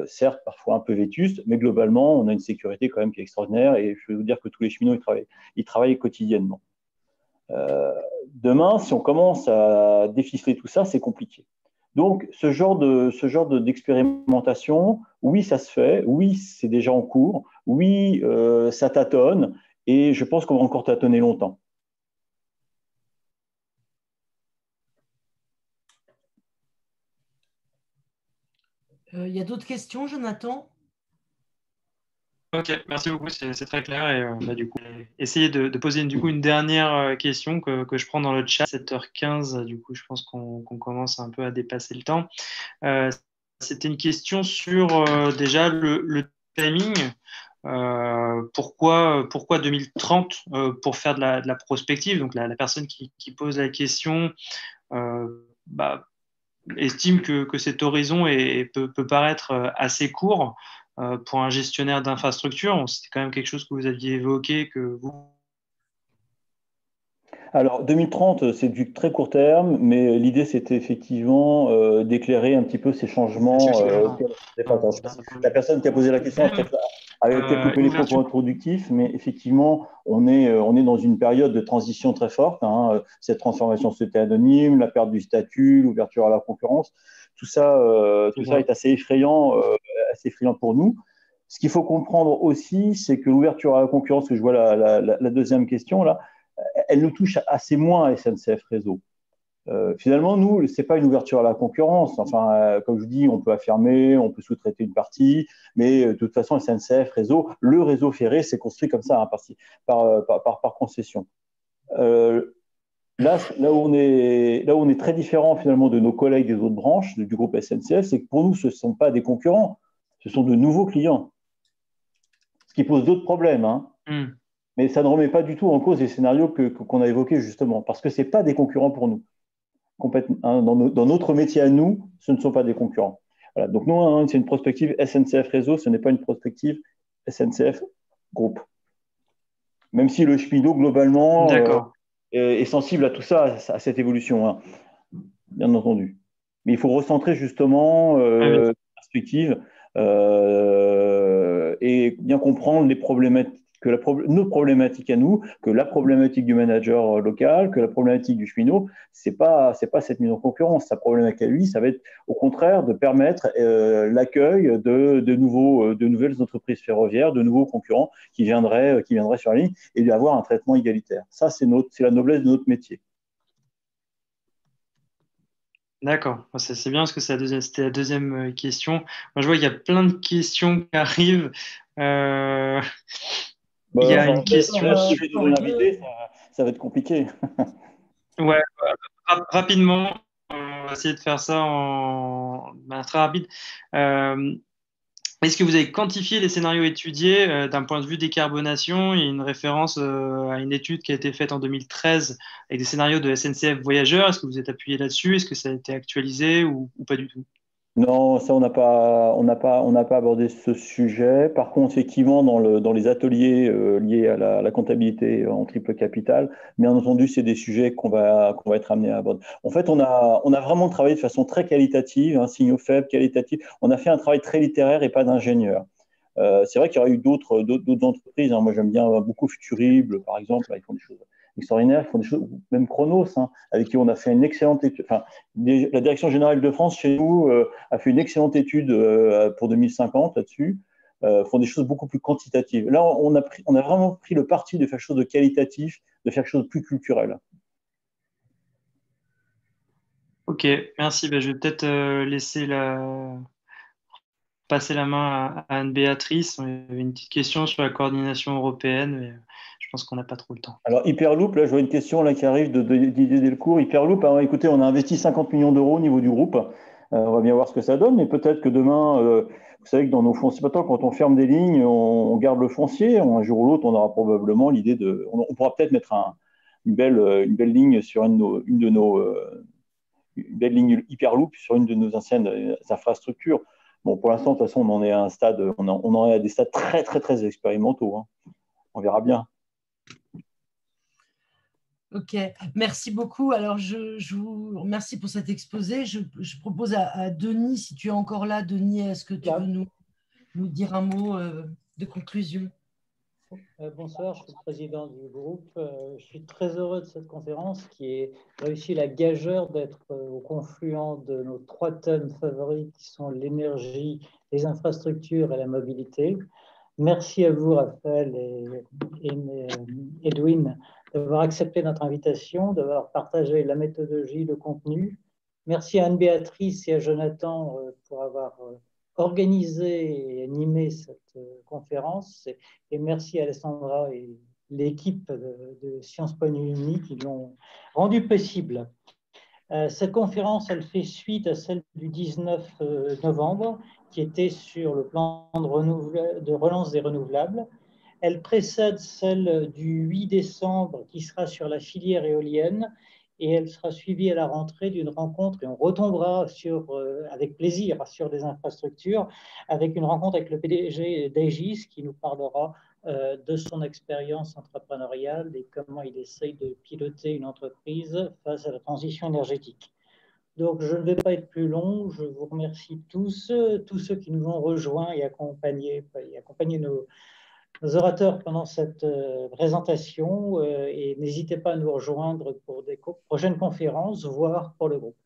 certes parfois un peu vétuste, mais globalement, on a une sécurité quand même qui est extraordinaire, et je vais vous dire que tous les cheminots, ils travaillent quotidiennement. Demain, si on commence à déficeler tout ça, c'est compliqué. Donc, ce genre d'expérimentation, oui, ça se fait, oui, c'est déjà en cours, oui, ça tâtonne, et je pense qu'on va encore tâtonner longtemps.
Il y a d'autres questions, Jonathan?
Ok, merci beaucoup, c'est très clair. Et du coup, essayer de poser une dernière question que je prends dans le chat, 7h15, du coup, je pense qu'on commence un peu à dépasser le temps. C'était une question sur déjà le timing. Pourquoi 2030 pour faire de la prospective? Donc la personne qui pose la question estime que cet horizon peut paraître assez court pour un gestionnaire d'infrastructure. C'était quand même quelque chose que vous aviez évoqué, que vous...
Alors, 2030, c'est du très court terme, mais l'idée, c'était effectivement d'éclairer un petit peu ces changements. La personne qui a posé la question avait peut-être loupé les propos introductifs, mais effectivement, on est dans une période de transition très forte. Cette transformation société anonyme, la perte du statut, l'ouverture à la concurrence, tout ça est assez effrayant pour nous. Ce qu'il faut comprendre aussi, c'est que l'ouverture à la concurrence, que je vois la deuxième question là, elle nous touche assez moins à SNCF Réseau. Finalement, nous, ce n'est pas une ouverture à la concurrence. Enfin, comme je vous dis, on peut affirmer, on peut sous-traiter une partie, mais de toute façon, SNCF Réseau, le réseau ferré, c'est construit comme ça, par concession. Là où on est très différent finalement de nos collègues des autres branches du groupe SNCF, c'est que pour nous, ce ne sont pas des concurrents, ce sont de nouveaux clients, ce qui pose d'autres problèmes. Mais ça ne remet pas du tout en cause les scénarios qu'on a évoqués justement, parce que ce n'est pas des concurrents pour nous. Dans notre métier à nous, ce ne sont pas des concurrents. Voilà. Donc nous, c'est une prospective SNCF Réseau, ce n'est pas une prospective SNCF Groupe. Même si le cheminot, globalement, est sensible à tout ça, à cette évolution, bien entendu. Mais il faut recentrer justement perspective et bien comprendre les problématiques, nos problématiques à nous, que la problématique du manager local, que la problématique du cheminot, c'est pas cette mise en concurrence. Sa problématique à lui, ça va être au contraire de permettre l'accueil de nouvelles entreprises ferroviaires, de nouveaux concurrents qui viendraient sur la ligne et d'avoir un traitement égalitaire. Ça, c'est la noblesse de notre métier.
D'accord, c'est bien parce que c'était la deuxième question. Moi, je vois qu'il y a plein de questions qui arrivent. Il y a une question.
Ça va être compliqué.
Ouais, rapidement, on va essayer de faire ça très rapide. Est-ce que vous avez quantifié les scénarios étudiés d'un point de vue décarbonation? Il y a une référence à une étude qui a été faite en 2013 avec des scénarios de SNCF Voyageurs. Est-ce que vous êtes appuyé là-dessus? Est-ce que ça a été actualisé ou pas du tout?
Non, ça, on n'a pas abordé ce sujet. Par contre, effectivement, dans les ateliers liés à la comptabilité en triple capital, bien entendu, c'est des sujets qu'on va être amené à aborder. En fait, on a vraiment travaillé de façon très qualitative, signaux faibles, qualitatifs. On a fait un travail très littéraire et pas d'ingénieur. C'est vrai qu'il y aurait eu d'autres entreprises. Moi, j'aime bien beaucoup Futurible, par exemple. Ils font des choses extraordinaires, ils font des choses, même Chronos, avec qui on a fait une excellente étude. Enfin, la Direction générale de France, chez nous, a fait une excellente étude pour 2050 là-dessus. Font des choses beaucoup plus quantitatives. Là, on a vraiment pris le parti de faire quelque chose de qualitatif, de faire quelque chose de plus culturel.
Ok, merci. Je vais peut-être passer la main à Anne-Béatrice. Il y avait une petite question sur la coordination européenne, mais je pense qu'on n'a pas trop le temps.
Alors, Hyperloop, là, je vois une question là, qui arrive de Didier Delcourt. Hyperloop, alors, écoutez, on a investi 50 millions d'euros au niveau du groupe. On va bien voir ce que ça donne, mais peut-être que demain, vous savez que dans nos fonciers, quand on ferme des lignes, on garde le foncier. Un jour ou l'autre, on aura probablement l'idée de. On pourra peut-être mettre une belle ligne sur une belle ligne Hyperloop sur une de nos anciennes infrastructures. Bon, pour l'instant, de toute façon, on en est à un stade, on en est à des stades très, très, très expérimentaux. On verra bien.
Ok, merci beaucoup. Alors, je vous remercie pour cet exposé. Je propose à Denis, si tu es encore là, Denis, est-ce que tu veux nous dire un mot de conclusion?
Bonsoir, je suis le président du groupe. Je suis très heureux de cette conférence qui est réussi la gageure d'être au confluent de nos 3 thèmes favoris qui sont l'énergie, les infrastructures et la mobilité. Merci à vous, Raphaël et Edwin, d'avoir accepté notre invitation, d'avoir partagé la méthodologie, le contenu. Merci à Anne-Béatrice et à Jonathan pour avoir organisé et animé cette conférence. Et merci à Alessandra et l'équipe de Sciences Po Numi qui l'ont rendu possible. Cette conférence, elle fait suite à celle du 19 novembre, qui était sur le plan de relance des renouvelables. Elle précède celle du 8 décembre, qui sera sur la filière éolienne, et elle sera suivie à la rentrée d'une rencontre, et on retombera avec plaisir sur des infrastructures, avec une rencontre avec le PDG d'Aegis, qui nous parlera de son expérience entrepreneuriale et comment il essaye de piloter une entreprise face à la transition énergétique. Donc, je ne vais pas être plus long. Je vous remercie tous ceux qui nous ont rejoints et accompagné nos orateurs pendant cette présentation. Et n'hésitez pas à nous rejoindre pour des prochaines conférences, voire pour le groupe.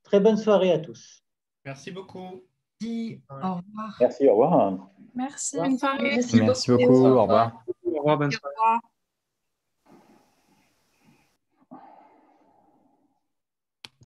Très bonne soirée à tous.
Merci beaucoup.
Merci, au revoir.
Merci, au revoir.
Merci.
Bonne soirée.
Merci
beaucoup.
Au revoir.
Au revoir, bonne soirée.
Au revoir.